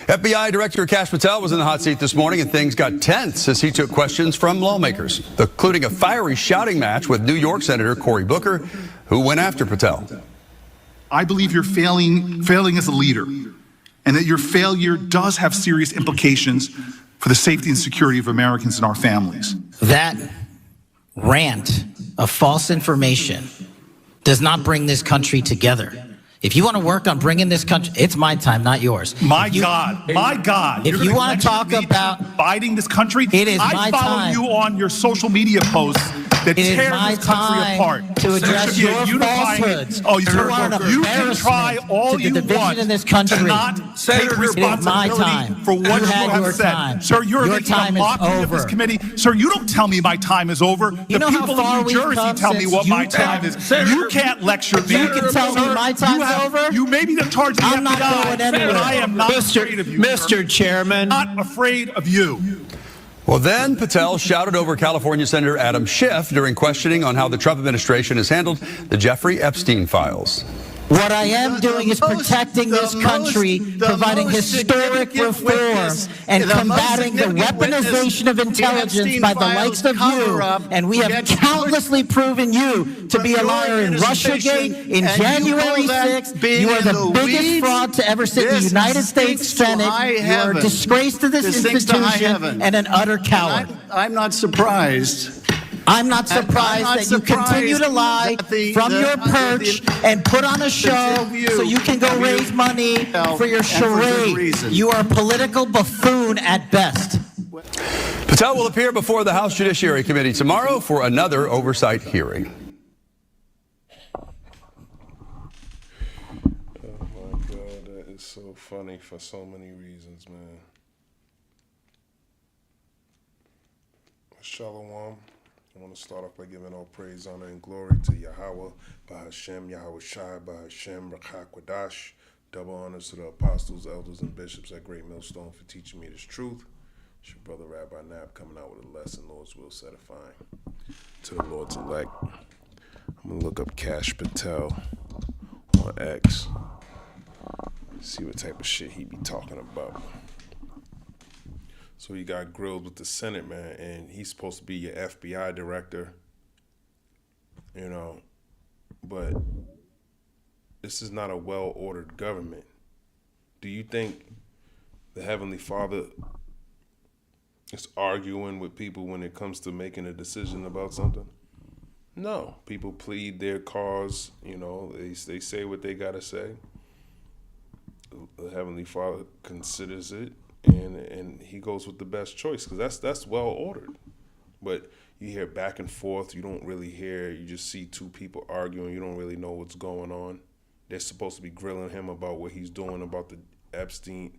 FBI Director Kash Patel was in the hot seat this morning, and things got tense as he took questions from lawmakers, including a fiery shouting match with New York Senator Cory Booker, who went after Patel. I believe you're failing as a leader, and that your failure does have serious implications for the safety and security of Americans and our families. That rant of false information does not bring this country together. If you want to work on bringing this country, it's my time, not yours. My God. If you want to talk about dividing this country, it is my I follow time. you on your social media posts that It is tear my this country time apart. to address There your should be a unifying- falsehoods. Oh, You are an you can try embarrassment all to the you division want in this country. to not take It is my responsibility time. for what You you had have your said. time. Sir, you're Your making a time is mockery of this over. committee. Sir, you don't tell me my time is over. You The know how people far of New we've Jersey come tell me since what you my time is. You can't lecture me. You can tell me Sir, my time's over? You may be in charge of the I'm not FBI, going anywhere. but I am not afraid of you. Mr. Chairman. I'm not afraid of you. Well, then Patel shouted over California Senator Adam Schiff during questioning on how the Trump administration has handled the Jeffrey Epstein files. What I am doing is protecting this country, providing historic reforms, and combating the weaponization of intelligence by the likes of you. And we have countlessly proven you to be a liar in Russiagate, in January 6th. You are the biggest fraud to ever sit in the United States Senate. You are a disgrace to this institution and an utter coward. I'm not surprised. I'm not surprised that you continue to lie from your perch and put on a show so you can go raise money for your charade. You are a political buffoon at best. Patel will appear before the House Judiciary Committee tomorrow for another oversight hearing. Oh my God, that is so funny for so many reasons, man. Shalom. I want to start off by giving all praise, honor, and glory to Yahweh, Bahashem, Yahweh Shai, Bahashem, Rakha Kwadash. Double honors to the apostles, elders, and bishops at Great Millstone for teaching me this truth. It's your brother Rabbi Nab coming out with a lesson, Lord's will satisfying. To the Lord's elect. I'm going to look up Kash Patel on X. See what type of shit he be talking about. So he got grilled with the Senate, man, and he's supposed to be your FBI director, you know, but this is not a well-ordered government. Do you think the Heavenly Father is arguing with people when it comes to making a decision about something? No. People plead their cause, you know, they say what they got to say. The Heavenly Father considers it. And he goes with the best choice because that's well ordered. But you hear back and forth. You don't really hear. You just see two people arguing. You don't really know what's going on. They're supposed to be grilling him about what he's doing about the Epstein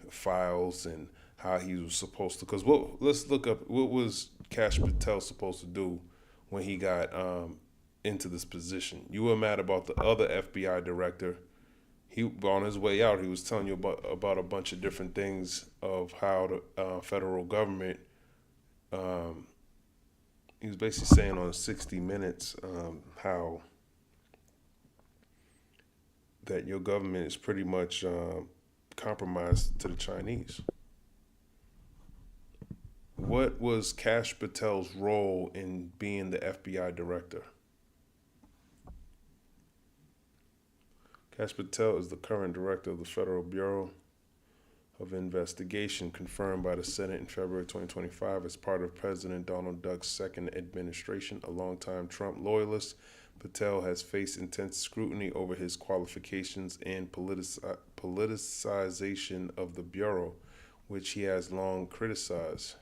files and how he was supposed to. Because let's look up what was Kash Patel supposed to do when he got into this position. You were mad about the other FBI director. He on his way out, he was telling you about a bunch of different things of how the federal government. He was basically saying on 60 Minutes how that your government is pretty much compromised to the Chinese. What was Kash Patel's role in being the FBI director? Kash Patel is the current director of the Federal Bureau of Investigation, confirmed by the Senate in February 2025 as part of President Donald Duck's second administration. A longtime Trump loyalist, Patel has faced intense scrutiny over his qualifications and politicization of the Bureau, which he has long criticized.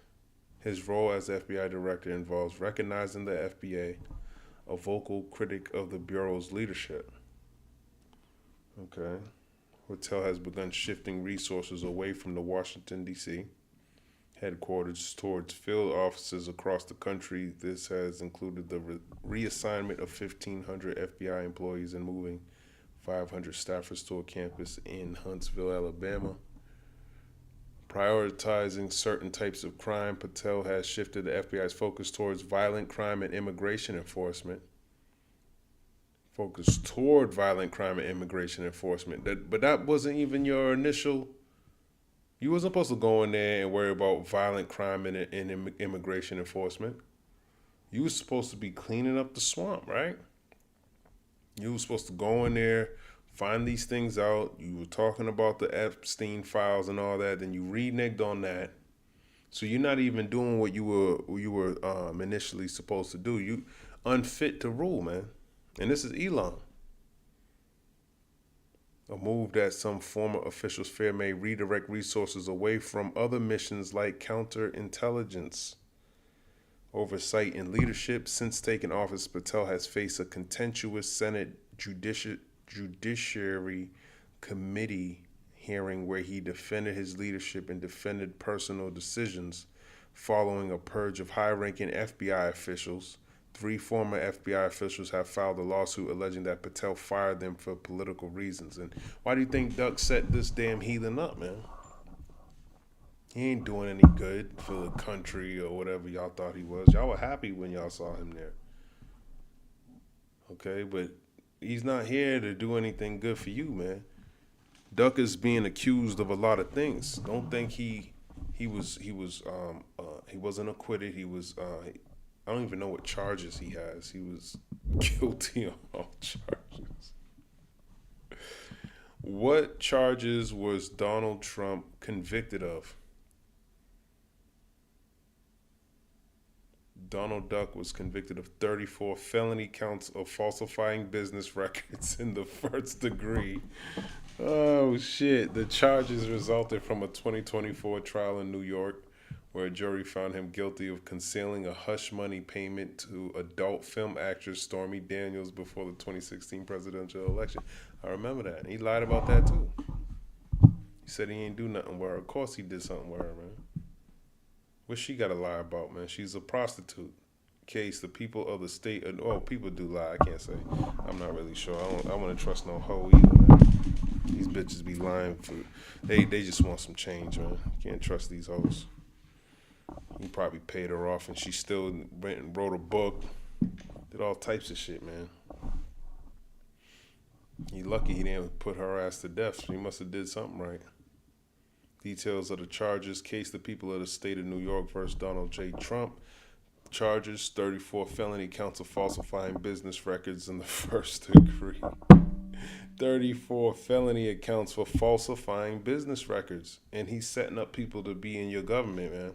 His role as FBI director involves recognizing the FBI, a vocal critic of the Bureau's leadership. Okay. Patel has begun shifting resources away from the Washington, D.C. headquarters towards field offices across the country. This has included the reassignment of 1,500 FBI employees and moving 500 staffers to a campus in Huntsville, Alabama. Prioritizing certain types of crime, Patel has shifted the FBI's focus towards violent crime and immigration enforcement. Focus toward violent crime and immigration enforcement. But that wasn't even your initial You wasn't supposed to go in there and worry about violent crime and immigration enforcement. You was supposed to be cleaning up the swamp, right? You were supposed to go in there, find these things out. You were talking about the Epstein files and all that. Then you reneged on that. So you're not even doing what you were initially supposed to do. You unfit to rule, man. And this is Elon. A move that some former officials fear may redirect resources away from other missions like counterintelligence, oversight, and leadership. Since taking office, Patel has faced a contentious Senate Judiciary Committee hearing where he defended his leadership and defended personal decisions following a purge of high-ranking FBI officials. 3 former FBI officials have filed a lawsuit alleging that Patel fired them for political reasons. And why do you think Duck set this damn heathen up, man? He ain't doing any good for the country or whatever y'all thought he was. Y'all were happy when y'all saw him there. Okay, but he's not here to do anything good for you, man. Duck is being accused of a lot of things. Don't think he wasn't acquitted. He was I don't even know what charges he has. He was guilty on all charges. What charges was Donald Trump convicted of? Donald Duck was convicted of 34 felony counts of falsifying business records in the first degree. Oh, shit. The charges resulted from a 2024 trial in New York where a jury found him guilty of concealing a hush money payment to adult film actress Stormy Daniels before the 2016 presidential election. I remember that. He lied about that, too. He said he ain't do nothing with her. Of course he did something with her, man. What she got to lie about, man? She's a prostitute. Case the people of the state, people do lie. I can't say. I'm not really sure. I want to trust no hoe either, man. These bitches be lying for. They just want some change, man. You can't trust these hoes. He probably paid her off, and she still went and wrote a book. Did all types of shit, man. He lucky he didn't put her ass to death. She must have did something right. Details of the charges. Case the people of the state of New York versus Donald J. Trump. Charges, 34 felony counts of falsifying business records in the first degree. 34 felony accounts for falsifying business records. And he's setting up people to be in your government, man.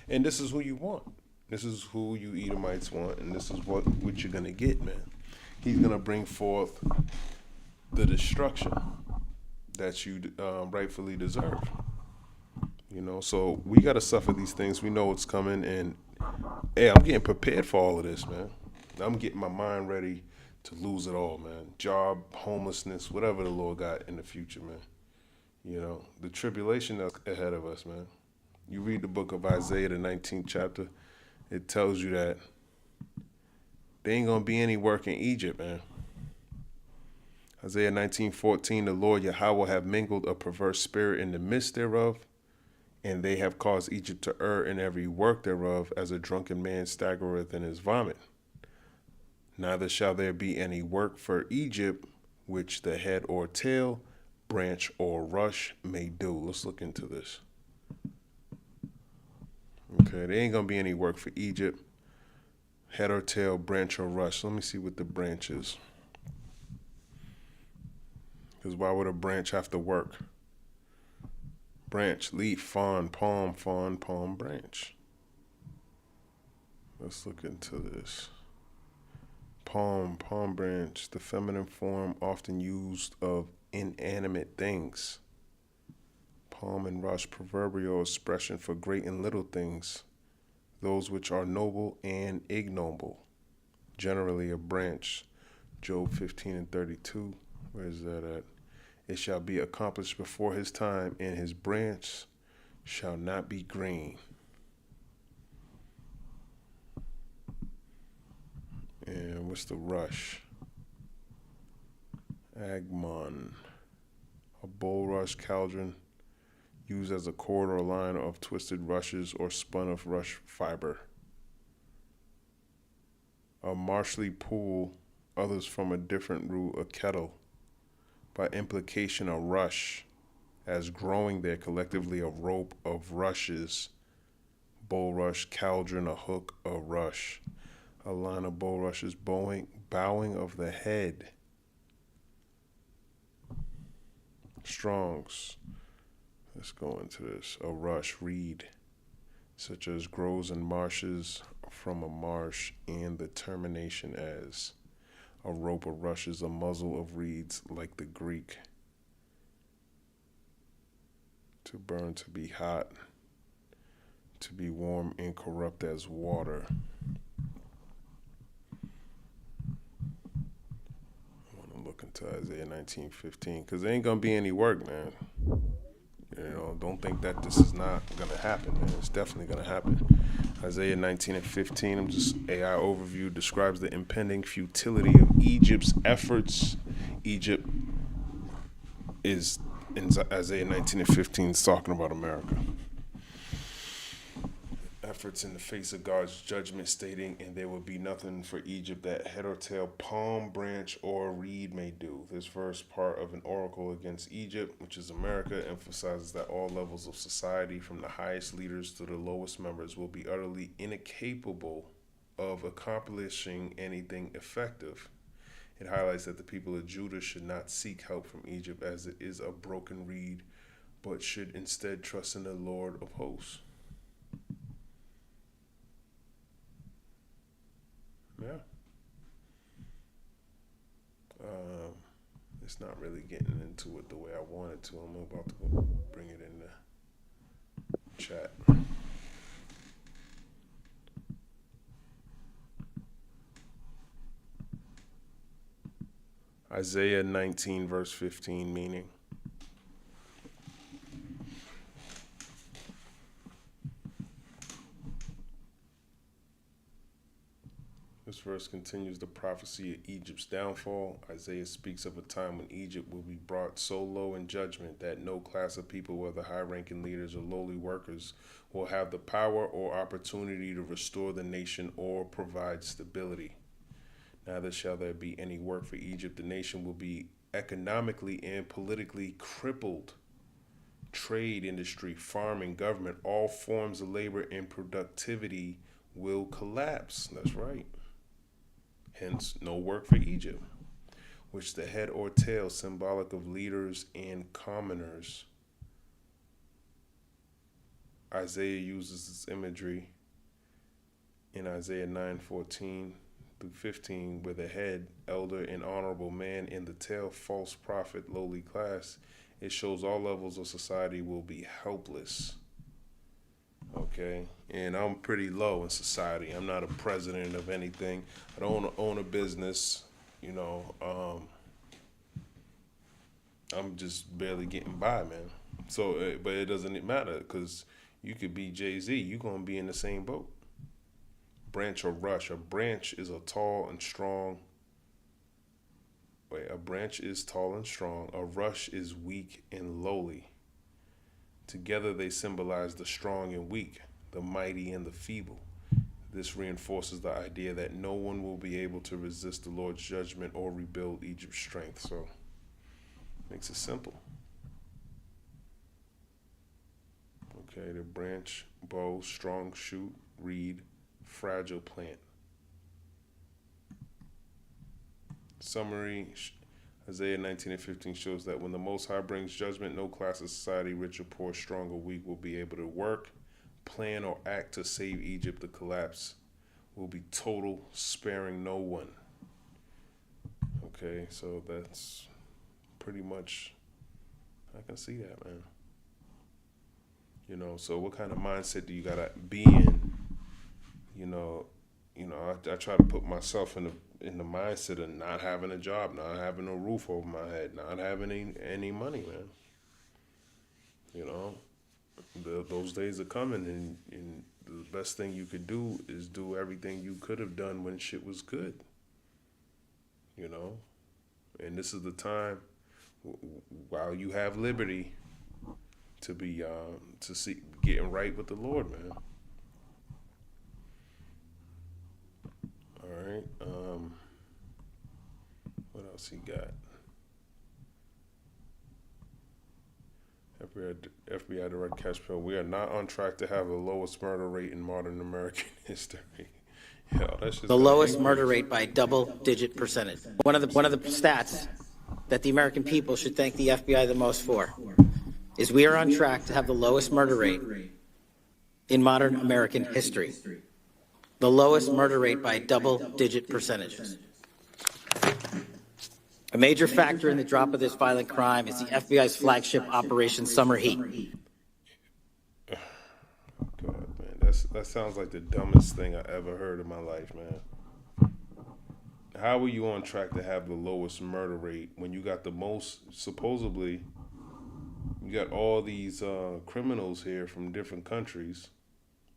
And this is who you want. This is who you Edomites want. And this is what you're going to get, man. He's going to bring forth the destruction that you rightfully deserve. You know, so we got to suffer these things. We know it's coming. And, hey, I'm getting prepared for all of this, man. I'm getting my mind ready to lose it all, man. Job, homelessness, whatever the Lord got in the future, man. You know, the tribulation that's ahead of us, man. You read the book of Isaiah, the 19th chapter, it tells you that there ain't going to be any work in Egypt, man. Isaiah 19:14, the Lord Yahweh have mingled a perverse spirit in the midst thereof, and they have caused Egypt to err in every work thereof, as a drunken man staggereth in his vomit. Neither shall there be any work for Egypt, which the head or tail, branch or rush may do. Let's look into this. Okay, there ain't going to be any work for Egypt, head or tail, branch or rush. Let me see what the branch is. Because why would a branch have to work? Branch, leaf, fawn, palm, branch. Let's look into this. Palm branch, the feminine form often used of inanimate things. Palm and rush, proverbial expression for great and little things, those which are noble and ignoble. Generally a branch. Job 15:32. Where is that at? It shall be accomplished before his time, and his branch shall not be green. And what's the rush? Agmon. A bulrush cauldron used as a cord or line of twisted rushes or spun of rush fiber. A marshy pool, others from a different root, a kettle. By implication, a rush, as growing there collectively a rope of rushes, bulrush, caldron, a hook, a rush, a line of bulrushes, bowing of the head. Strong's. Let's go into this. A rush, reed, such as grows in marshes from a marsh, and the termination as a rope of rushes, a muzzle of reeds like the Greek. To burn, to be hot, to be warm, incorrupt as water. I want to look into Isaiah 19:15 because there ain't gonna be any work, man. You know, don't think that this is not gonna happen, man. It's definitely gonna happen. Isaiah 19:15. AI overview describes the impending futility of Egypt's efforts. Egypt is in Isaiah 19:15 is talking about America. Efforts in the face of God's judgment, stating, and there will be nothing for Egypt that head or tail, palm branch or reed may do. This verse, part of an oracle against Egypt, which is America, emphasizes that all levels of society, from the highest leaders to the lowest members, will be utterly incapable of accomplishing anything effective. It highlights that the people of Judah should not seek help from Egypt as it is a broken reed, but should instead trust in the Lord of hosts. Yeah. It's not really getting into it the way I wanted to. I'm about to go bring it in the chat. Isaiah 19 verse 15 meaning. This verse continues the prophecy of Egypt's downfall. Isaiah speaks of a time when Egypt will be brought so low in judgment that no class of people, whether high-ranking leaders or lowly workers, will have the power or opportunity to restore the nation or provide stability. Neither shall there be any work for Egypt. The nation will be economically and politically crippled. Trade, industry, farming, government, all forms of labor and productivity will collapse. That's right. Hence, no work for Egypt, which the head or tail, symbolic of leaders and commoners. Isaiah uses this imagery in Isaiah 9:14 through 15, where the head, elder, and honorable man, and the tail, false prophet, lowly class. It shows all levels of society will be helpless. Okay, and I'm pretty low in society. I'm not a president of anything. I don't own a business, you know. I'm just barely getting by, man. So, but it doesn't matter because you could be Jay-Z. You're going to be in the same boat. Branch or rush. A branch is a tall and strong. A branch is tall and strong. A rush is weak and lowly. Together they symbolize the strong and weak, the mighty and the feeble. This reinforces the idea that no one will be able to resist the Lord's judgment or rebuild Egypt's strength. So, makes it simple. Okay, the branch, bow, strong shoot, reed, fragile plant. Summary. Isaiah 19:15 shows that when the Most High brings judgment, no class of society, rich or poor, strong or weak, will be able to work, plan, or act to save Egypt. The collapse will be total, sparing no one. Okay, so that's pretty much, I can see that, man. You know, so what kind of mindset do you gotta be in? You know, I try to put myself in the mindset of not having a job, not having a roof over my head, not having any money, man. You know, those days are coming, and the best thing you could do is do everything you could have done when shit was good. You know, and this is the time while you have liberty to be to see getting right with the Lord, man. All right. What else he got? FBI Director Kash Patel, we are not on track to have the lowest murder rate in modern American history. Yo, that's just The lowest murder rate by a double-digit percentage. One of the stats that the American people should thank the FBI the most for is we are on track to have the lowest murder rate in modern American history. The lowest murder rate by double-digit percentages. A major factor in the drop of this violent crime is the FBI's flagship Operation Summer Heat. God, man, that sounds like the dumbest thing I ever heard in my life, man. How are you on track to have the lowest murder rate when you got the most, supposedly, you got all these criminals here from different countries,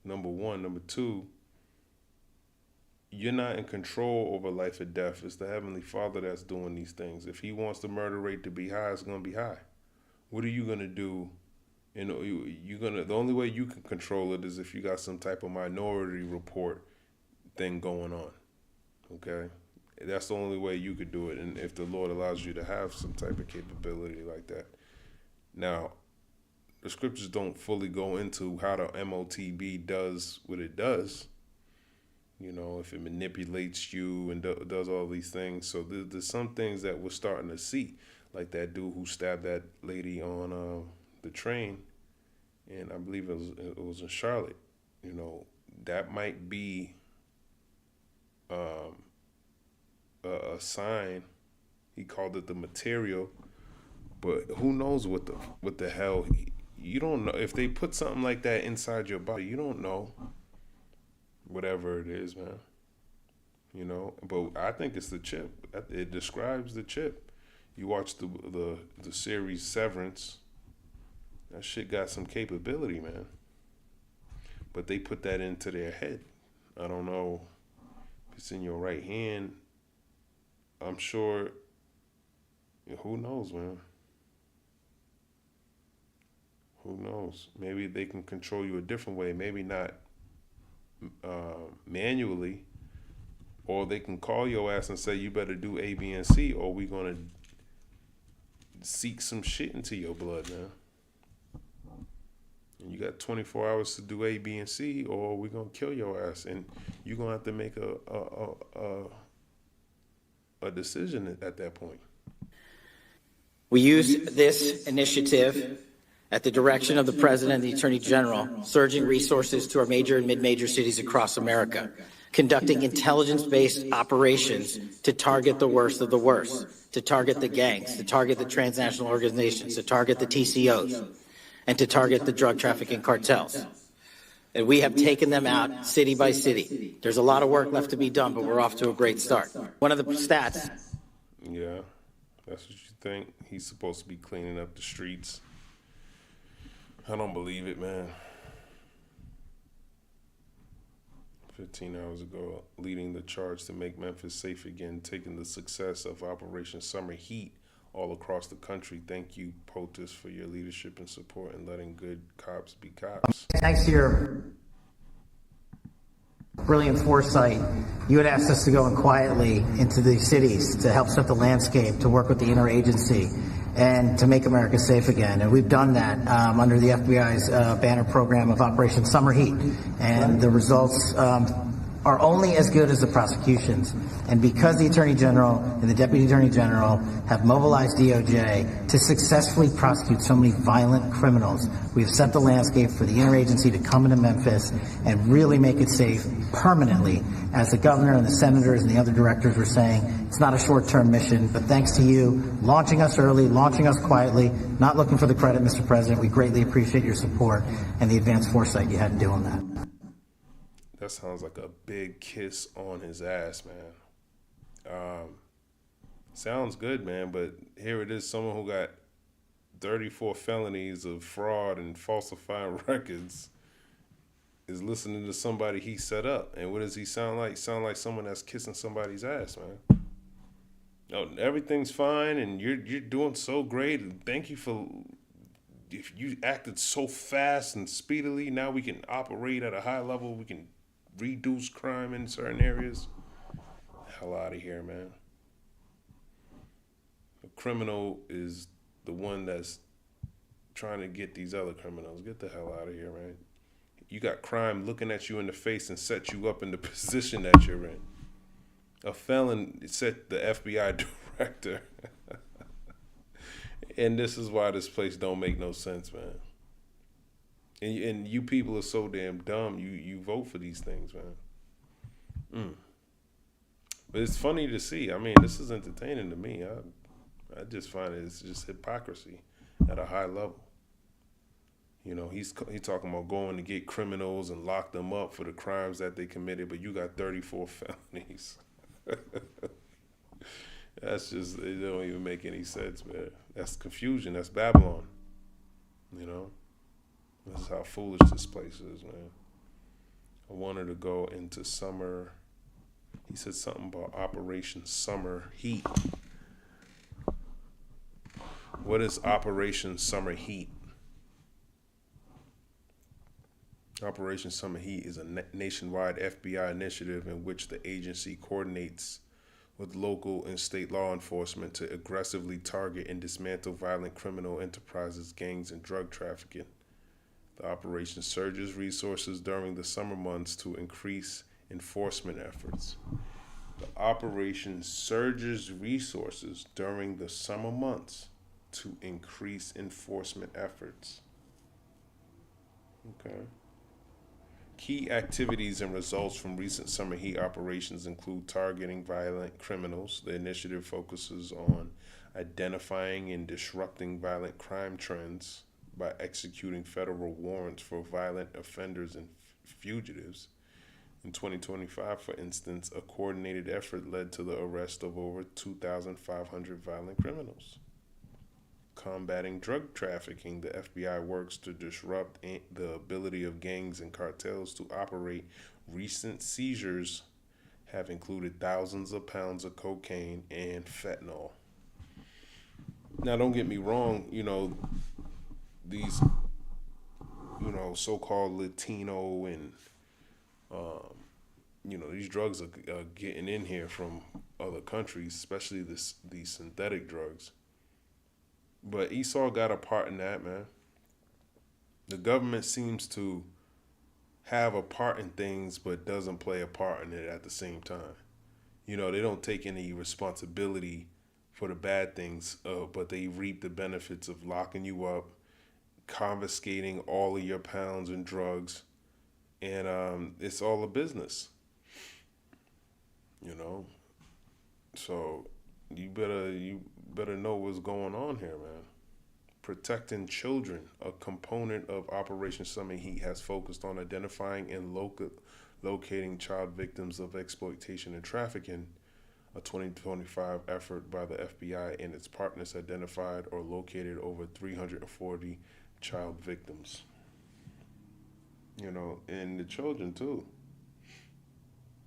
number one. Number two, you're not in control over life or death. It's the Heavenly Father that's doing these things. If he wants the murder rate to be high, it's going to be high. What are you going to do? You know, the only way you can control it is if you got some type of minority report thing going on. Okay? That's the only way you could do it. And if the Lord allows you to have some type of capability like that. Now, the scriptures don't fully go into how the MOTB does what it does. You know, if it manipulates you and does all these things. So there's some things that we're starting to see, like that dude who stabbed that lady on the train, and I believe it was in Charlotte. You know, that might be a sign. He called it the material, but who knows what the hell? You don't know if they put something like that inside your body. You don't know. Whatever it is, man. You know, but I think it's the chip. It describes the chip. You watch the series Severance. That shit got some capability, man. But they put that into their head. I don't know if it's in your right hand. I'm sure. Who knows, man? Who knows? Maybe they can control you a different way. Maybe not manually, or they can call your ass and say you better do A, B, and C, or we gonna seek some shit into your blood, man. And you got 24 hours to do A, B, and C, or we gonna kill your ass, and you gonna have to make a decision at that point. We use this initiative at the direction of the President and the Attorney General, surging resources to our major and mid-major cities across America, conducting intelligence-based operations to target the worst of the worst, to target the gangs, to target the transnational organizations, to target the TCOs, and to target the drug trafficking cartels. And we have taken them out city by city. There's a lot of work left to be done, but we're off to a great start. One of the stats. Yeah, that's what you think. He's supposed to be cleaning up the streets. I don't believe it, man. 15 hours ago, leading the charge to make Memphis safe again, taking the success of Operation Summer Heat all across the country. Thank you, POTUS, for your leadership and support and letting good cops be cops. Thanks to your brilliant foresight, you had asked us to go in quietly into these cities to help set the landscape, to work with the interagency, and to make America safe again. And we've done that under the FBI's banner program of Operation Summer Heat. And the results are only as good as the prosecutions. And because the Attorney General and the Deputy Attorney General have mobilized DOJ to successfully prosecute so many violent criminals, we've set the landscape for the interagency to come into Memphis and really make it safe permanently. As the governor and the senators and the other directors were saying, it's not a short-term mission, but thanks to you launching us early, launching us quietly, not looking for the credit, Mr. President, we greatly appreciate your support and the advanced foresight you had in doing that. That sounds like a big kiss on his ass, man. Sounds good, man, but here it is, someone who got 34 felonies of fraud and falsifying records is listening to somebody he set up. And what does he sound like? Sound like someone that's kissing somebody's ass, man. No, everything's fine and you're doing so great. And thank you for, if you acted so fast and speedily, now we can operate at a high level. We can reduce crime in certain areas. Hell out of here, man. The criminal is the one that's trying to get these other criminals. Get the hell out of here, man. You got crime looking at you in the face and set you up in the position that you're in. A felon set the FBI director. And this is why this place don't make no sense, man. And you people are so damn dumb. You vote for these things, man. But it's funny to see. I mean, this is entertaining to me. I just find it's just hypocrisy at a high level. You know, he talking about going to get criminals and lock them up for the crimes that they committed, but you got 34 felonies. That's just, it don't even make any sense, man. That's confusion. That's Babylon. You know? This is how foolish this place is, man. I wanted to go into summer. He said something about Operation Summer Heat. What is Operation Summer Heat? Operation Summer Heat is a nationwide FBI initiative in which the agency coordinates with local and state law enforcement to aggressively target and dismantle violent criminal enterprises, gangs, and drug trafficking. The operation surges resources during the summer months to increase enforcement efforts. The operation surges resources during the summer months to increase enforcement efforts. Okay. Key activities and results from recent summer heat operations include targeting violent criminals. The initiative focuses on identifying and disrupting violent crime trends by executing federal warrants for violent offenders and fugitives. In 2025, for instance, a coordinated effort led to the arrest of over 2,500 violent criminals. Combating drug trafficking, the FBI works to disrupt the ability of gangs and cartels to operate. Recent seizures have included thousands of pounds of cocaine and fentanyl. Now, don't get me wrong, you know, these, you know, so-called Latino and, you know, these drugs are getting in here from other countries, especially these synthetic drugs. But Esau got a part in that, man. The government seems to have a part in things, but doesn't play a part in it at the same time. You know, they don't take any responsibility for the bad things, but they reap the benefits of locking you up, confiscating all of your pounds and drugs, and it's all a business. You know, so you better know what's going on here, man. Protecting children, a component of Operation Summer Heat, has focused on identifying and locating child victims of exploitation and trafficking. A 2025 effort by the FBI and its partners identified or located over 340 child victims. You know, and the children too.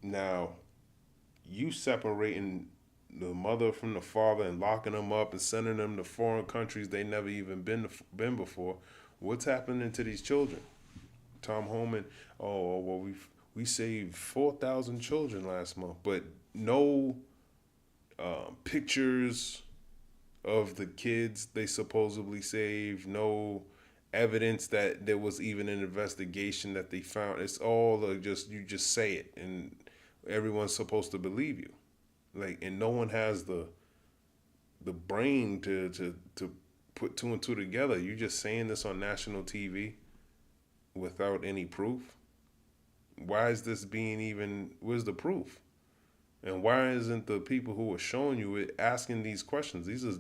Now, you separating the mother from the father and locking them up and sending them to foreign countries they never even been before. What's happening to these children? Tom Homan, well, we saved 4,000 children last month, but no pictures of the kids they supposedly saved, no evidence that there was even an investigation that they found. It's all you just say it and everyone's supposed to believe you. Like, and no one has the brain to put two and two together. You're just saying this on national TV without any proof. Why is this where's the proof? And why isn't the people who are showing you it asking these questions? These are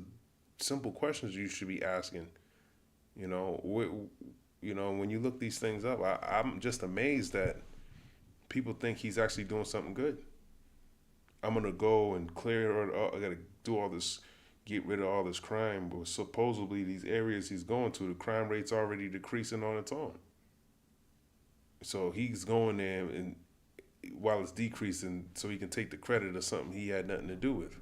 simple questions you should be asking. You know, when you look these things up, I'm just amazed that people think he's actually doing something good. I'm going to go and clear it up. I got to do all this, get rid of all this crime. But supposedly these areas he's going to, the crime rate's already decreasing on its own. So he's going there and while it's decreasing so he can take the credit of something he had nothing to do with.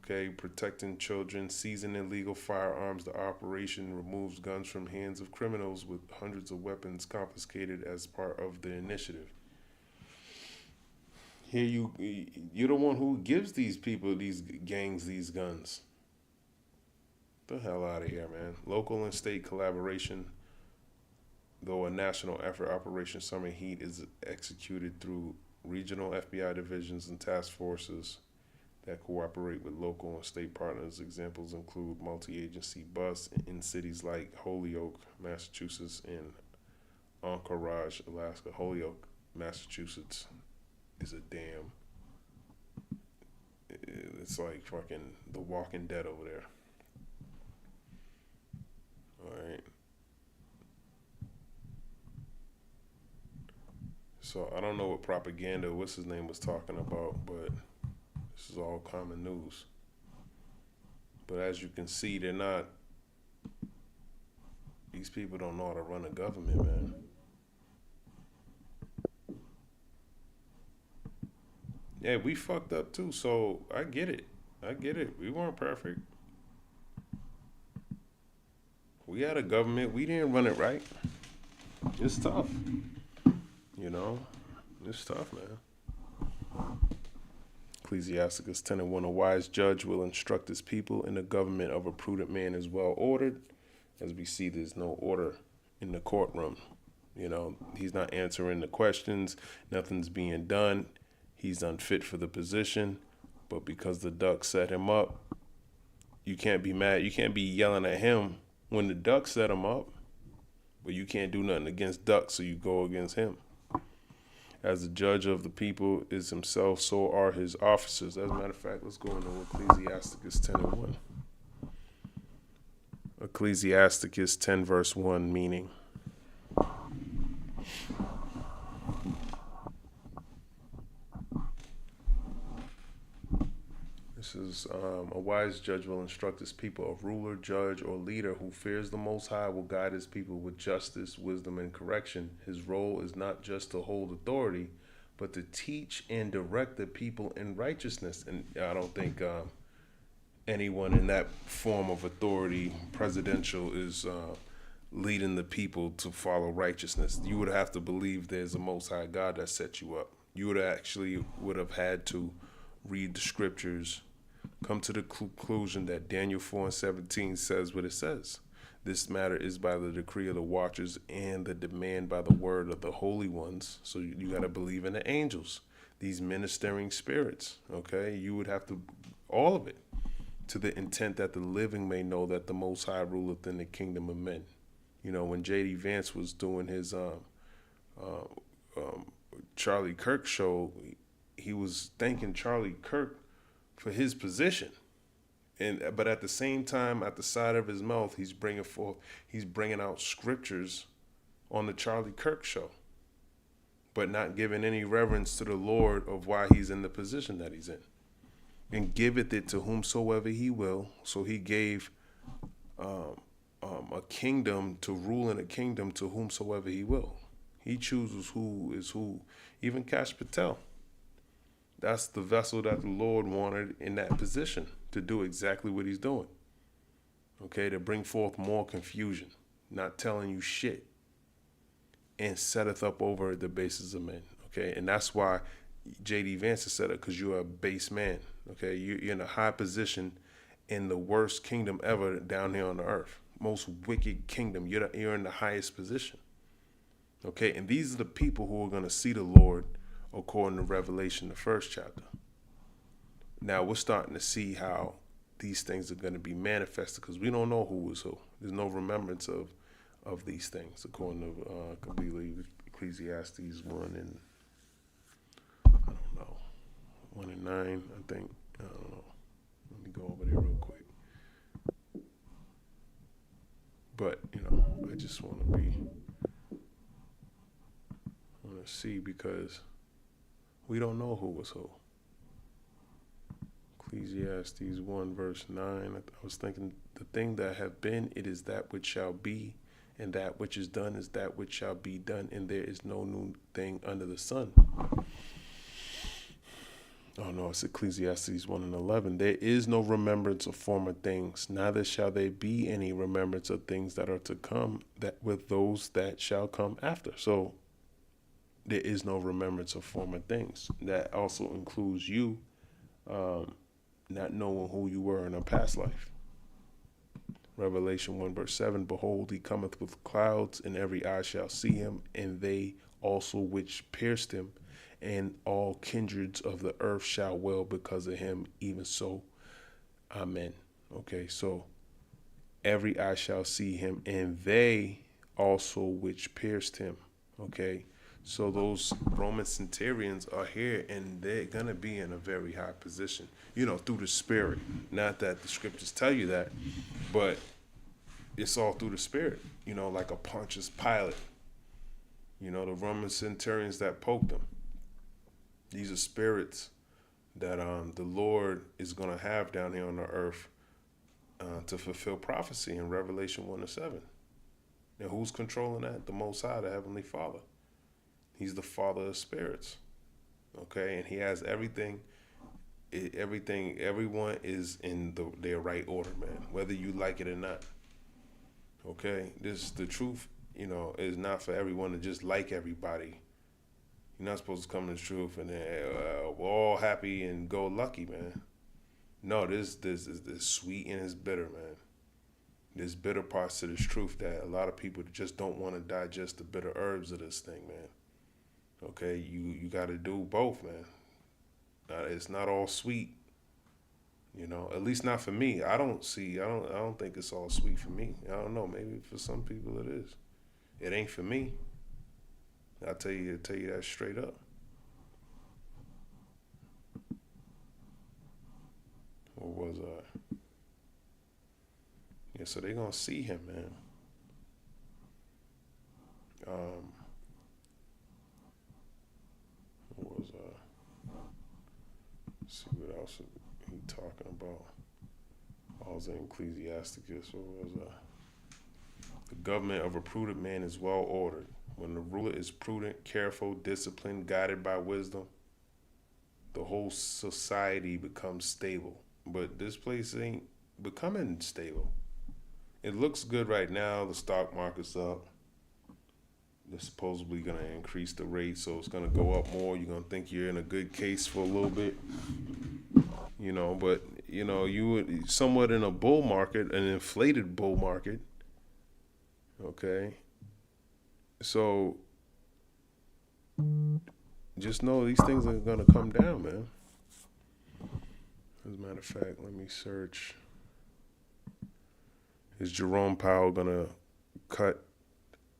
Okay, protecting children, seizing illegal firearms. The operation removes guns from hands of criminals with hundreds of weapons confiscated as part of the initiative. Here you're the one who gives these people, these gangs, these guns. The hell out of here, man. Local and state collaboration, though a national effort, Operation Summer Heat is executed through regional FBI divisions and task forces that cooperate with local and state partners. Examples include multi-agency bus in cities like Holyoke, Massachusetts, and Anchorage, Alaska. Holyoke, Massachusetts is a damn. It's like fucking The Walking Dead over there. All right. So I don't know what propaganda, what's his name, was talking about, but this is all common news. But as you can see, these people don't know how to run a government, man. Yeah, we fucked up too, so I get it. We weren't perfect. We had a government, we didn't run it right. It's tough. You know, it's tough, man. Ecclesiasticus 10:1, a wise judge will instruct his people, and the government of a prudent man is well ordered. As we see, there's no order in the courtroom. You know, he's not answering the questions. Nothing's being done. He's unfit for the position. But because the duck set him up, you can't be mad. You can't be yelling at him when the duck set him up. But you can't do nothing against duck, so you go against him. As the judge of the people is himself, so are his officers. As a matter of fact, let's go into Ecclesiasticus 10:1. Ecclesiasticus 10 verse 1, meaning. This is a wise judge will instruct his people. A ruler, judge, or leader who fears the Most High will guide his people with justice, wisdom, and correction. His role is not just to hold authority, but to teach and direct the people in righteousness. And I don't think anyone in that form of authority, presidential, is leading the people to follow righteousness. You would have to believe there's a Most High God that set you up. You would have had to read the scriptures, come to the conclusion that Daniel 4:17 says what it says. This matter is by the decree of the watchers and the demand by the word of the holy ones. So you got to believe in the angels, these ministering spirits, okay? You would have to, all of it, to the intent that the living may know that the Most High ruleth in the kingdom of men. You know, when J.D. Vance was doing his Charlie Kirk show, he was thanking Charlie Kirk for his position, but at the same time, at the side of his mouth, he's bringing out scriptures on the Charlie Kirk show, but not giving any reverence to the Lord of why he's in the position that he's in. And giveth it to whomsoever he will. So he gave a kingdom to rule in a kingdom to whomsoever he will. He chooses who is who. Even Kash Patel. That's the vessel that the Lord wanted in that position to do exactly what he's doing. Okay, to bring forth more confusion, not telling you shit, and setteth up over the bases of men. Okay, and that's why J.D. Vance is set up, because you're a base man. Okay, you're in a high position in the worst kingdom ever down here on the earth, most wicked kingdom. You're in the highest position. Okay, and these are the people who are going to see the Lord according to Revelation, the first chapter. Now we're starting to see how these things are going to be manifested, because we don't know who is who. There's no remembrance of these things, according to completely Ecclesiastes 1 and, I don't know, 1 and 9, I think. I don't know. Let me go over there real quick. But, I just want to see, because we don't know who was who. Ecclesiastes 1 verse 9. I was thinking, the thing that have been, it is that which shall be, and that which is done is that which shall be done, and there is no new thing under the sun. Oh no, it's Ecclesiastes 1 and 11. There is no remembrance of former things, neither shall there be any remembrance of things that are to come, that with those that shall come after. So there is no remembrance of former things. That also includes you not knowing who you were in a past life. Revelation 1 verse 7, behold, he cometh with clouds, and every eye shall see him, and they also which pierced him, and all kindreds of the earth shall wail because of him, even so. Amen. Okay, so every eye shall see him, and they also which pierced him. Okay, so those Roman centurions are here, and they're going to be in a very high position, through the Spirit. Not that the scriptures tell you that, but it's all through the Spirit, like a Pontius Pilate. The Roman centurions that poked him. These are spirits that the Lord is going to have down here on the earth to fulfill prophecy in Revelation 1-7. And who's controlling that? The Most High, the Heavenly Father. He's the Father of spirits. Okay, and he has everything. Everyone is in their right order, man, whether you like it or not. Okay, the truth, is not for everyone to just like everybody. You're not supposed to come to the truth and then we're all happy and go lucky, man. No, this sweet and it's bitter, man. There's bitter parts to this truth that a lot of people just don't want to digest the bitter herbs of this thing, man. Okay, you got to do both, man. It's not all sweet, at least not for me. I don't think it's all sweet for me. I don't know, maybe for some people it is. It ain't for me. I'll tell you that straight up. What was I? Yeah, so they're gonna see him, man. What was I? Let's see what else he talking about. I was in Ecclesiasticus. What was I? The government of a prudent man is well ordered. When the ruler is prudent, careful, disciplined, guided by wisdom, the whole society becomes stable. But this place ain't becoming stable. It looks good right now. The stock market's up. They're supposedly going to increase the rate, so it's going to go up more. You're going to think you're in a good case for a little bit. But, you would somewhat in a bull market, an inflated bull market. Okay? So just know these things are going to come down, man. As a matter of fact, let me search. Is Jerome Powell going to cut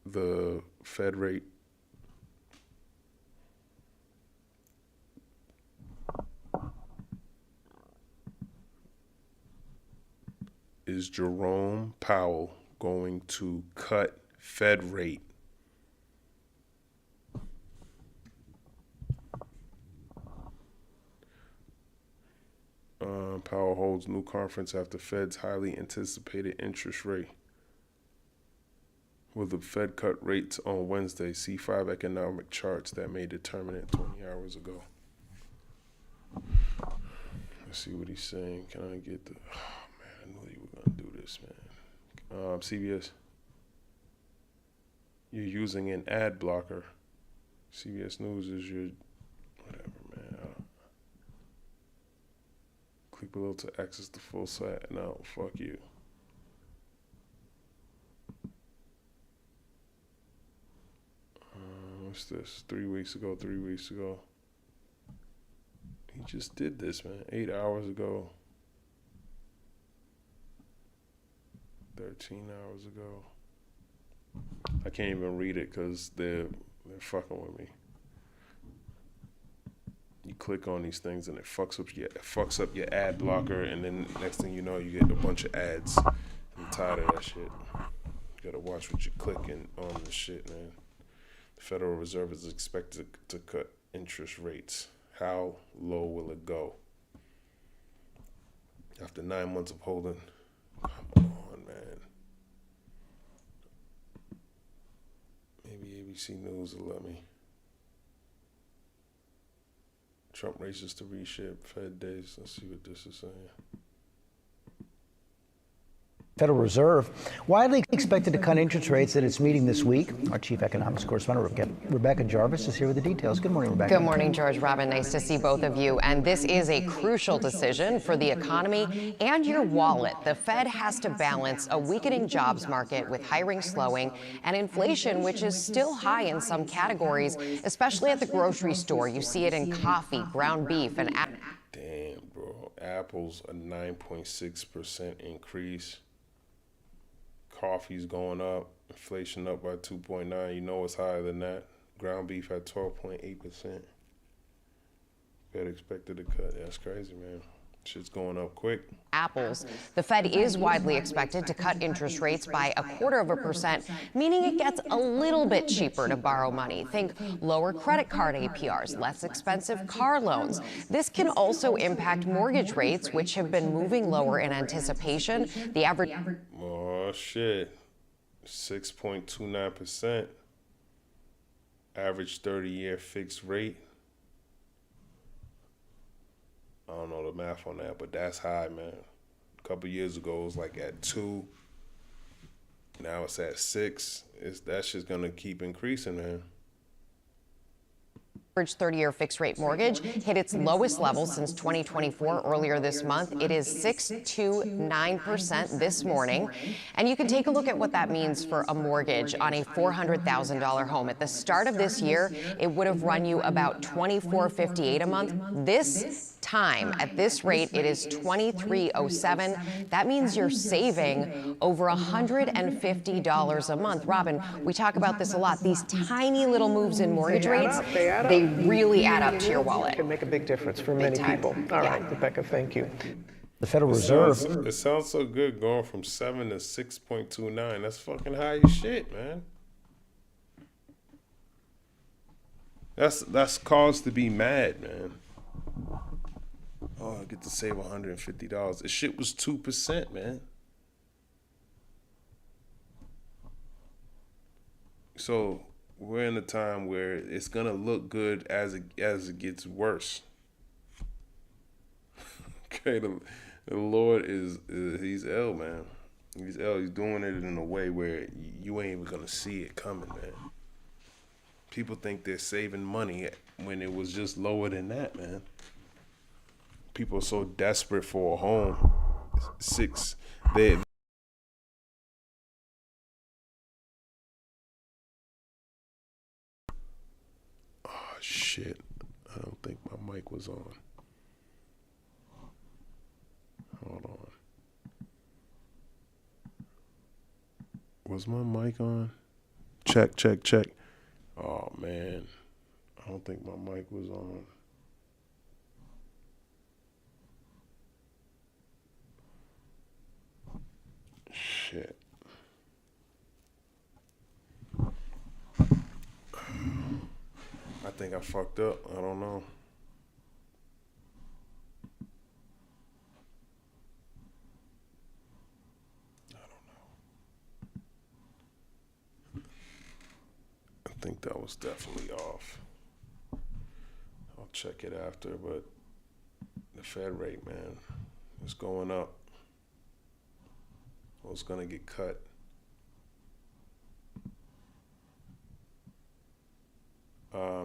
the Fed rate? Is Jerome Powell going to cut Fed rate? Powell holds new conference after Fed's highly anticipated interest rate. Will the Fed cut rates on Wednesday? See 5 economic charts that may determine it 20 hours ago. Let's see what he's saying. Can I get the... Oh, man, I knew you were going to do this, man. CBS. You're using an ad blocker. CBS News is your... Whatever, man. Click below to access the full site. No, fuck you. What's this? 3 weeks ago. He just did this, man. 8 hours ago. 13 hours ago. I can't even read it because they're fucking with me. You click on these things and it fucks up your ad blocker, and then next thing you know, you get a bunch of ads. I'm tired of that shit. You gotta watch what you're clicking on this shit, man. The Federal Reserve is expected to cut interest rates. How low will it go? After 9 months of holding, come on, man. Maybe ABC News will let me. Trump races to reshape Fed days. Let's see what this is saying. Federal Reserve widely expected to cut interest rates at its meeting this week. Our chief economics correspondent, Rebecca Jarvis, is here with the details. Good morning, Rebecca. Good morning, George. Robin, nice to see both of you. And this is a crucial decision for the economy and your wallet. The Fed has to balance a weakening jobs market with hiring slowing and inflation, which is still high in some categories, especially at the grocery store. You see it in coffee, ground beef, and damn, bro. Apple's a 9.6% increase. Coffee's going up. Inflation up by 2.9. You know it's higher than that. Ground beef at 12.8%. Fed expected to cut. That's crazy, man. Shit's going up quick. Apples. The Fed is widely expected to cut interest rates by 0.25%, meaning it gets a little bit cheaper to borrow money. Think lower credit card APRs, less expensive car loans. This can also impact mortgage rates, which have been moving lower in anticipation. The average... Oh, shit. 6.29%. Average 30-year fixed rate. I don't know the math on that, but that's high, man. A couple years ago, it was like at 2. Now it's at 6. That shit's gonna keep increasing, man. Average 30-year fixed-rate mortgage hit its lowest level since 2024 earlier this month. It is 6.29% this morning. And you can take a look at what that means for a mortgage on a $400,000 home. At the start of this year, it would have run you about $24.58 a month. This time, at this rate, it is $23.07. That means you're saving over $150 a month. Robin, we talk about this a lot. These tiny little moves in mortgage rates, they really add up to your wallet. It can make a big difference for many people. All right, Rebecca, thank you. The Federal Reserve. It sounds so good going from 7 to 6.29. That's fucking high as shit, man. That's cause to be mad, man. Oh, I get to save $150. This shit was 2%, man. So we're in a time where it's gonna look good as it gets worse. Okay, the Lord he's ill, man. He's ill. He's doing it in a way where you ain't even gonna see it coming, man. People think they're saving money when it was just lower than that, man. People are so desperate for a home. Oh shit! I don't think my mic was on. Hold on. Was my mic on? Check. Oh man, I don't think my mic was on. Shit. I think I fucked up. I don't know. I think that was definitely off. I'll check it after, but the Fed rate, man, is going up. Well, it's gonna get cut.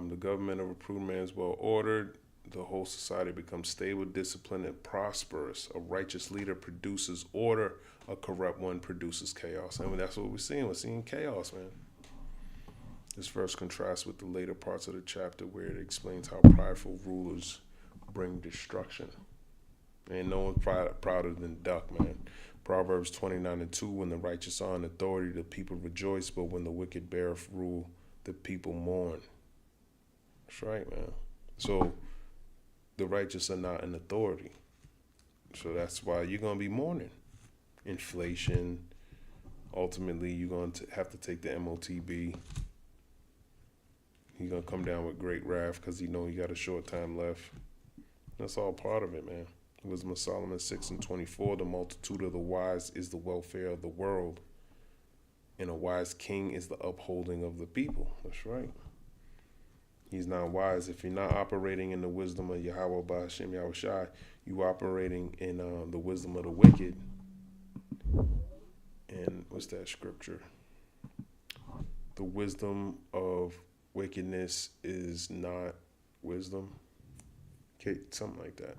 The government of approved man is well ordered. The whole society becomes stable, disciplined, and prosperous. A righteous leader produces order. A corrupt one produces chaos. I mean, that's what we're seeing. We're seeing chaos, man. This verse contrasts with the later parts of the chapter where it explains how prideful rulers bring destruction. And no one's prouder than Duck, man. Proverbs 29:2, when the righteous are in authority, the people rejoice, but when the wicked beareth rule, the people mourn. That's right, man. So the righteous are not in authority. So that's why you're going to be mourning. Inflation. Ultimately, you're going to have to take the MOTB. You're going to come down with great wrath because you know you got a short time left. That's all part of it, man. Wisdom of Solomon 6:24, the multitude of the wise is the welfare of the world, and a wise king is the upholding of the people. That's right. He's not wise. If you're not operating in the wisdom of Yahweh Ba'ashem Yahushai, you operating in the wisdom of the wicked. what's that scripture? The wisdom of wickedness is not wisdom. Okay, something like that.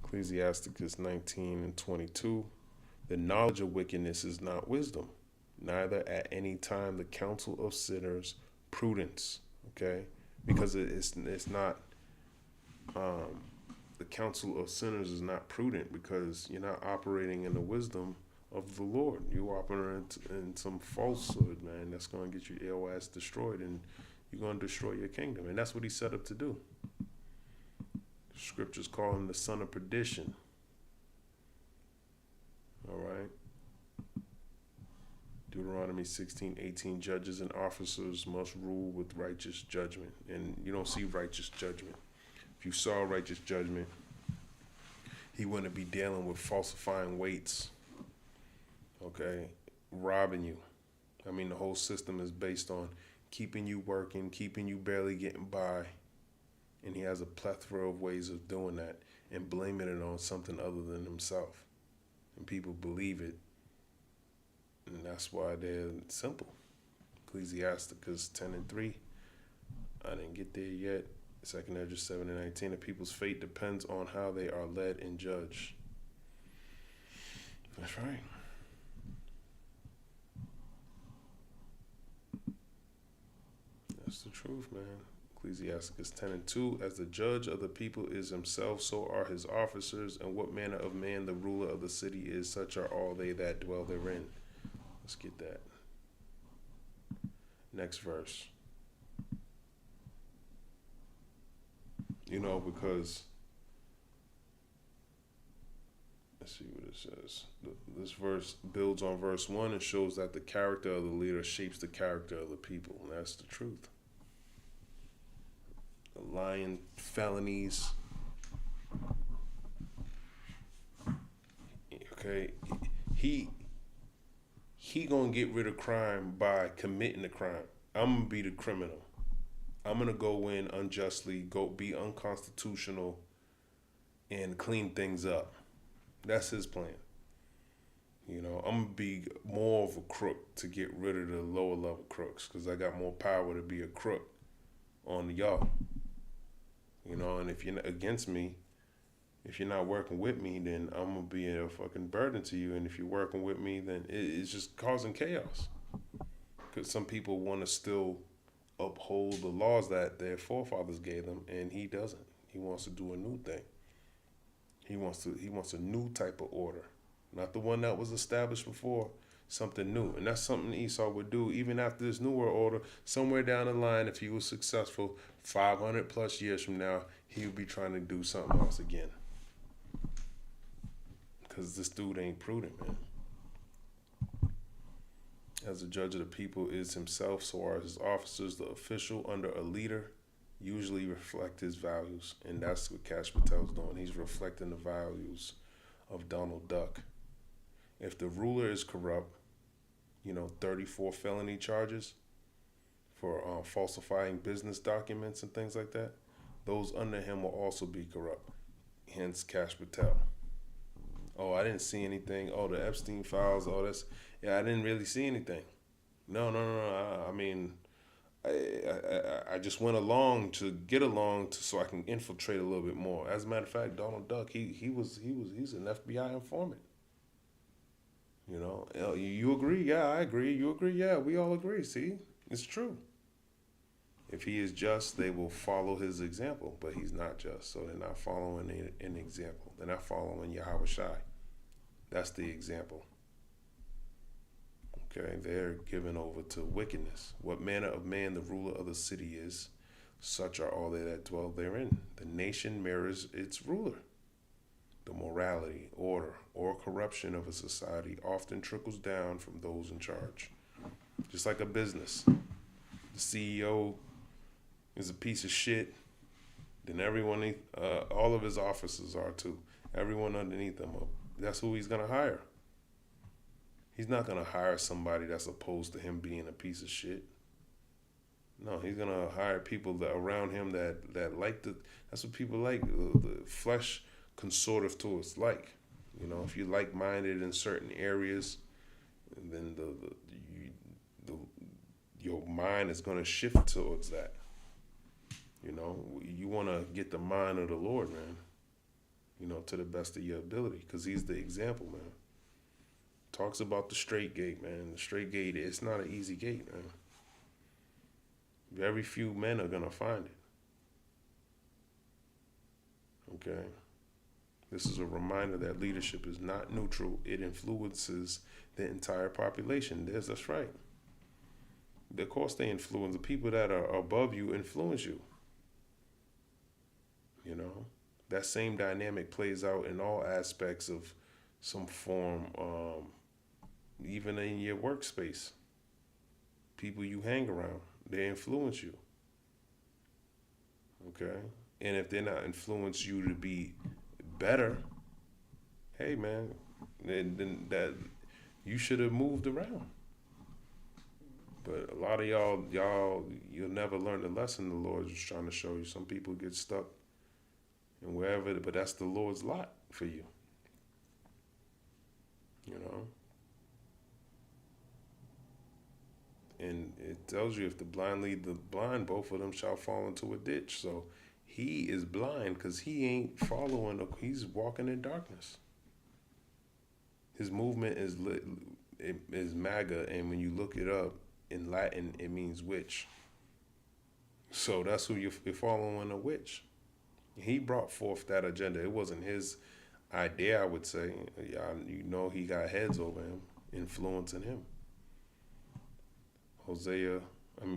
Ecclesiasticus 19:22. The knowledge of wickedness is not wisdom, neither at any time the counsel of sinners prudence. Okay, because it's not the counsel of sinners is not prudent because you're not operating in the wisdom of the Lord. You operate in some falsehood, man. That's going to get your ass destroyed, and you're going to destroy your kingdom. And that's what he set up to do. Scriptures call him the son of perdition. All right. Deuteronomy 16:18. Judges and officers must rule with righteous judgment. And you don't see righteous judgment. If you saw righteous judgment, he wouldn't be dealing with falsifying weights, okay, robbing you. I mean, the whole system is based on keeping you working, keeping you barely getting by, and he has a plethora of ways of doing that and blaming it on something other than himself. And people believe it, and that's why they're simple. Ecclesiasticus 10:3. I didn't get there yet. 2nd Ezra 7:19. The people's fate depends on how they are led and judged. That's right. That's the truth, man. Ecclesiasticus 10:2. As the judge of the people is himself, so are his officers, and what manner of man the ruler of the city is, such are all they that dwell therein. Let's get that. Next verse. You know, because, let's see what it says. This verse builds on verse 1 and shows that the character of the leader shapes the character of the people. And that's the truth. The lying felonies. Okay. He gonna get rid of crime by committing the crime. I'm gonna be the criminal. I'm going to go in unjustly, go be unconstitutional, and clean things up. That's his plan. You know, I'm going to be more of a crook to get rid of the lower level crooks because I got more power to be a crook on y'all. You know, and if you're not against me, if you're not working with me, then I'm going to be a fucking burden to you. And if you're working with me, then it's just causing chaos. Because some people want to still uphold the laws that their forefathers gave them, and he doesn't. He wants to do a new thing. He wants a new type of order, not the one that was established before. Something new, and that's something Esau would do even after this new world order. Somewhere down the line, if he was successful, 500 plus years from now, he would be trying to do something else again. Because this dude ain't prudent, man. As the judge of the people is himself, so are his officers. The official under a leader usually reflect his values. And that's what Kash Patel's doing. He's reflecting the values of Donald Duck. If the ruler is corrupt, 34 felony charges for falsifying business documents and things like that, those under him will also be corrupt. Hence Kash Patel. Oh, I didn't see anything. Oh, the Epstein files. Oh, I didn't really see anything. No. I mean, I just went along to get along so I can infiltrate a little bit more. As a matter of fact, Donald Duck, he's an FBI informant. You agree? Yeah, I agree. You agree? Yeah, we all agree. See, it's true. If he is just, they will follow his example, but he's not just, so they're not following an example. They're not following Yahweh Shai. That's the example. Okay, they're given over to wickedness. What manner of man the ruler of the city is, such are all they that dwell therein. The nation mirrors its ruler. The morality, order, or corruption of a society often trickles down from those in charge. Just like a business. The CEO is a piece of shit, then everyone, all of his officers are too. Everyone underneath him, that's who he's going to hire. He's not going to hire somebody that's opposed to him being a piece of shit. No, he's going to hire people that around him that like that's what people like, the flesh consortive to us like. If you're like-minded in certain areas and then your mind is going to shift towards that. You know, you want to get the mind of the Lord, man. You know, to the best of your ability, because he's the example, man. Talks about the straight gate, man. The straight gate, it's not an easy gate, man. Very few men are going to find it. Okay? This is a reminder that leadership is not neutral. It influences the entire population. That's right. Of course they influence. The people that are above you influence you. You know? That same dynamic plays out in all aspects of some form, even in your workspace. People you hang around, they influence you. Okay? And if they're not influence you to be better, hey man, then that you should have moved around. But a lot of y'all, you'll never learn the lesson the Lord's just trying to show you. Some people get stuck and wherever, but that's the Lord's lot for you. You know? And it tells you if the blind lead the blind, both of them shall fall into a ditch. So he is blind because he ain't following, he's walking in darkness. His movement is MAGA, and when you look it up in Latin, it means witch. So that's who you're following, a witch. He brought forth that agenda. It wasn't his idea, I would say. You know, he got heads over him, influencing him.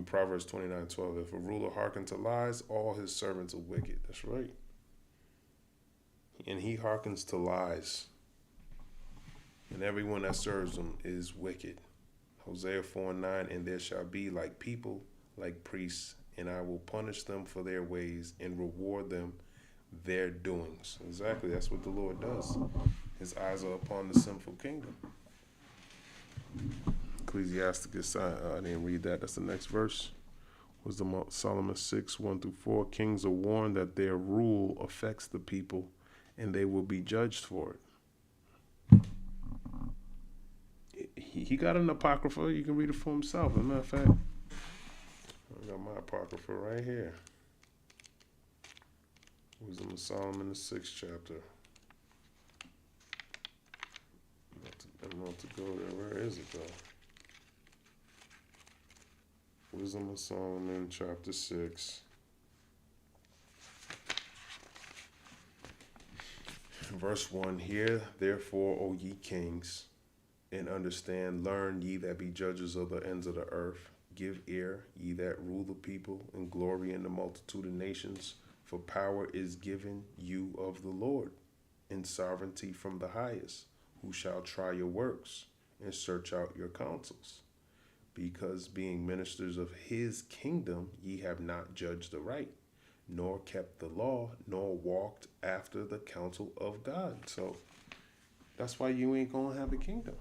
Proverbs 29:12. If a ruler hearken to lies, all his servants are wicked. That's right. And he hearkens to lies. And everyone that serves him is wicked. Hosea 4:9. And there shall be like people, like priests, and I will punish them for their ways and reward them their doings. Exactly, that's what the Lord does. His eyes are upon the sinful kingdom. Ecclesiasticus, I didn't read that. That's the next verse. Wisdom of Solomon 6:1-4. Kings are warned that their rule affects the people, and they will be judged for it. He got an apocrypha. You can read it for himself. As a matter of fact, I got my apocrypha right here. Wisdom of Solomon, the 6th chapter. I don't know what to go there. Where is it, though? Wisdom of Solomon, chapter 6. Verse 1. Hear, therefore, O ye kings, and understand, learn, ye that be judges of the ends of the earth. Give ear, ye that rule the people, and glory in the multitude of nations. For power is given you of the Lord, and sovereignty from the highest, who shall try your works, and search out your counsels. Because being ministers of his kingdom, ye have not judged aright, nor kept the law, nor walked after the counsel of God. So that's why you ain't gonna have a kingdom.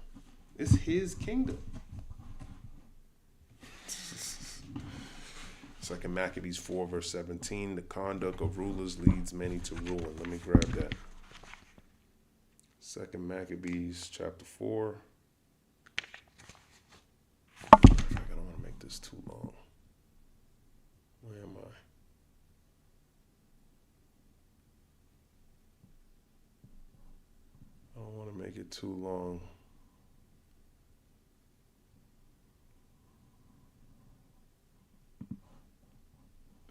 It's his kingdom. 2 Maccabees 4:17. The conduct of rulers leads many to ruin. Let me grab that. 2 Maccabees chapter 4. I don't want to make this too long. Where am I? I don't want to make it too long.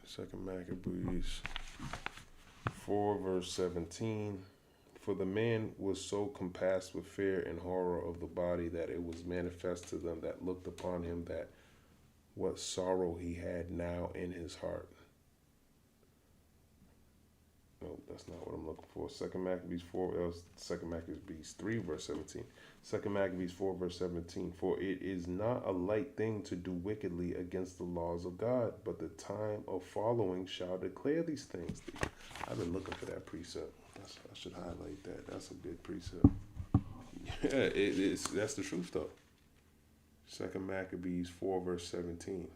Second Maccabees 4:17. For the man was so compassed with fear and horror of the body that it was manifest to them that looked upon him that what sorrow he had now in his heart. No, that's not what I'm looking for. 2 Maccabees 3:17. 2 Maccabees 4:17. For it is not a light thing to do wickedly against the laws of God, but the time of following shall declare these things. I've been looking for that precept. I should highlight that. That's a good precept. Yeah, it is. That's the truth, though. 2 Maccabees 4:17.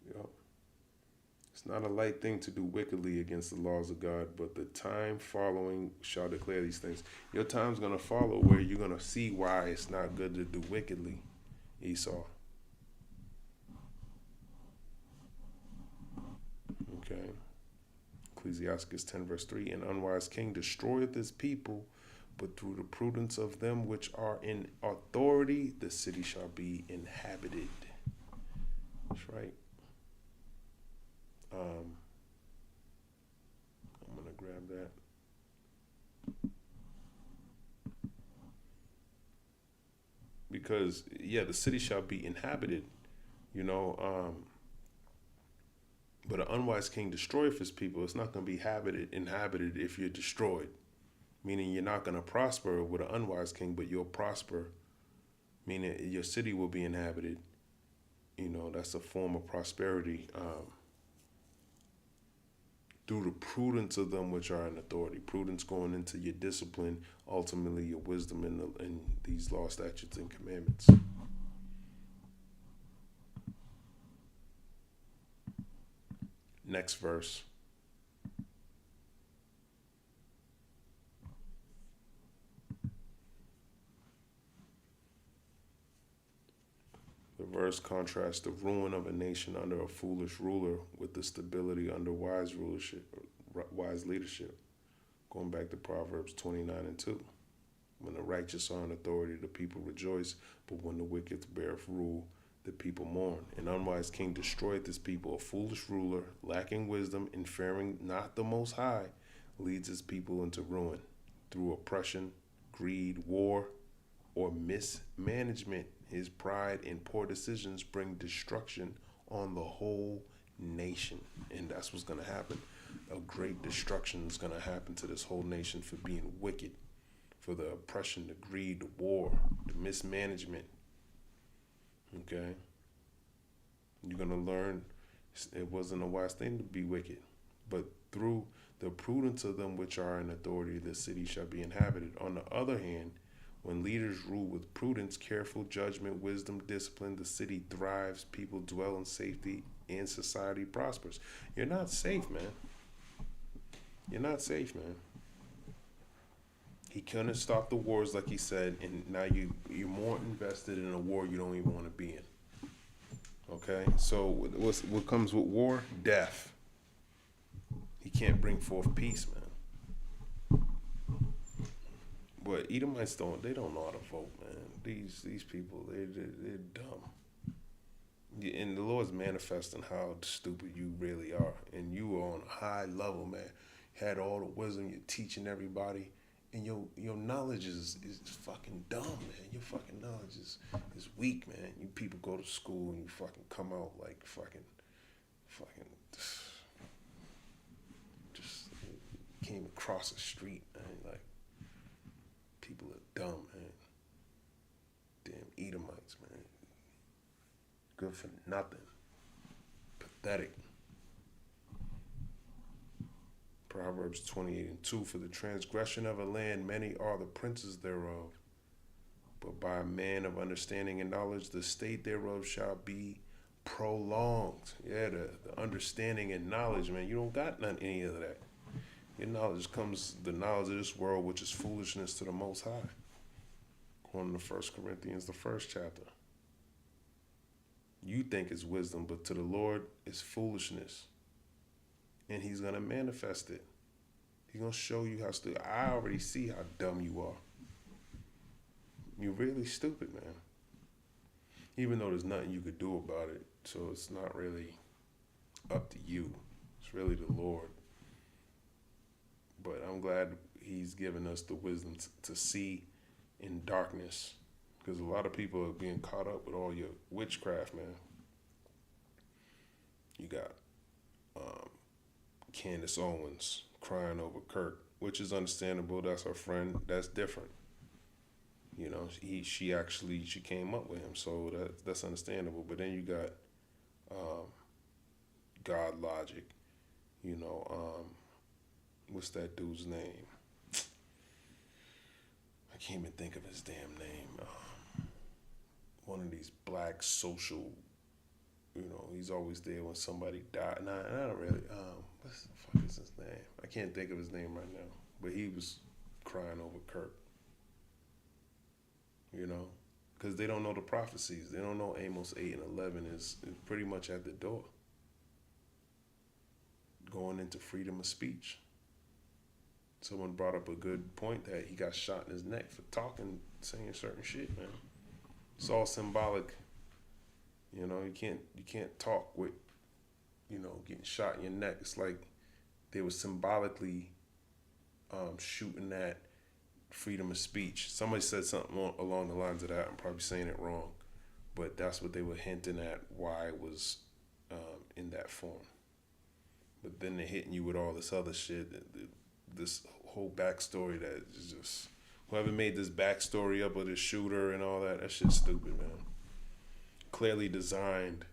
Yep. It's not a light thing to do wickedly against the laws of God, but the time following shall declare these things. Your time's going to follow where you're going to see why it's not good to do wickedly, Esau. Okay. Ecclesiastes 10 verse 3, an unwise king destroyeth his people, but through the prudence of them which are in authority, the city shall be inhabited. That's right. I'm going to grab that. Because, yeah, the city shall be inhabited, you know, but an unwise king destroyeth his people. It's not going to be inhabited if you're destroyed. Meaning you're not going to prosper with an unwise king, but you'll prosper. Meaning your city will be inhabited. You know, that's a form of prosperity. Through the prudence of them which are in authority. Prudence going into your discipline, ultimately your wisdom in these law, statutes, and commandments. Next verse. The verse contrasts the ruin of a nation under a foolish ruler with the stability under wise leadership. Going back to Proverbs 29:2. When the righteous are in authority, the people rejoice, but when the wicked beareth rule, the people mourn. An unwise king destroyeth his people. A foolish ruler, lacking wisdom and fearing not the Most High, leads his people into ruin through oppression, greed, war, or mismanagement. His pride and poor decisions bring destruction on the whole nation. And that's what's going to happen. A great destruction is going to happen to this whole nation for being wicked, for the oppression, the greed, the war, the mismanagement. Okay? You're going to learn it wasn't a wise thing to be wicked, but through the prudence of them which are in authority, the city shall be inhabited. On the other hand, when leaders rule with prudence, careful judgment, wisdom, discipline, the city thrives, people dwell in safety, and society prospers. You're not safe, man. You're not safe, man. He couldn't stop the wars like he said, and now you're more invested in a war you don't even want to be in. Okay? So what comes with war? Death. He can't bring forth peace, man. But Edomites don't know how to vote, man. These people, they're dumb. And the Lord's manifesting how stupid you really are. And you are on a high level, man. Had all the wisdom, you're teaching everybody. And your knowledge is fucking dumb, man. Your fucking knowledge is weak, man. You people go to school and you fucking come out like fucking just came across the street, man. Like, people are dumb, man. Damn Edomites, man. Good for nothing. Pathetic. Proverbs 28:2, for the transgression of a land, many are the princes thereof. But by a man of understanding and knowledge, the state thereof shall be prolonged. Yeah, the understanding and knowledge, man. You don't got any of that. Your knowledge comes, the knowledge of this world, which is foolishness to the Most High. According to 1 Corinthians, the 1st chapter. You think it's wisdom, but to the Lord it's foolishness. And he's going to manifest it. He's going to show you how stupid. I already see how dumb you are. You're really stupid, man. Even though there's nothing you could do about it. So it's not really up to you. It's really the Lord. But I'm glad he's given us the wisdom to see in darkness. Because a lot of people are being caught up with all your witchcraft, man. You got Candace Owens crying over Kirk, which is understandable. That's her friend. That's different. You know, she came up with him, so that's understandable. But then you got God Logic. You know, what's that dude's name? I can't even think of his damn name. One of these black social You know, he's always there when somebody died. Nah, not really. What the fuck is his name? I can't think of his name right now. But he was crying over Kirk. You know, because they don't know the prophecies. They don't know Amos 8 and 11 is pretty much at the door. Going into freedom of speech. Someone brought up a good point that he got shot in his neck for saying certain shit, man. It's all symbolic. You know, you can't talk with, you know, getting shot in your neck. It's like they were symbolically shooting at freedom of speech. Somebody said something along the lines of that. I'm probably saying it wrong, but that's what they were hinting at, why it was in that form. But then they're hitting you with all this other shit, this whole backstory that is just, whoever made this backstory up of the shooter and all that shit's stupid, man. Clearly designed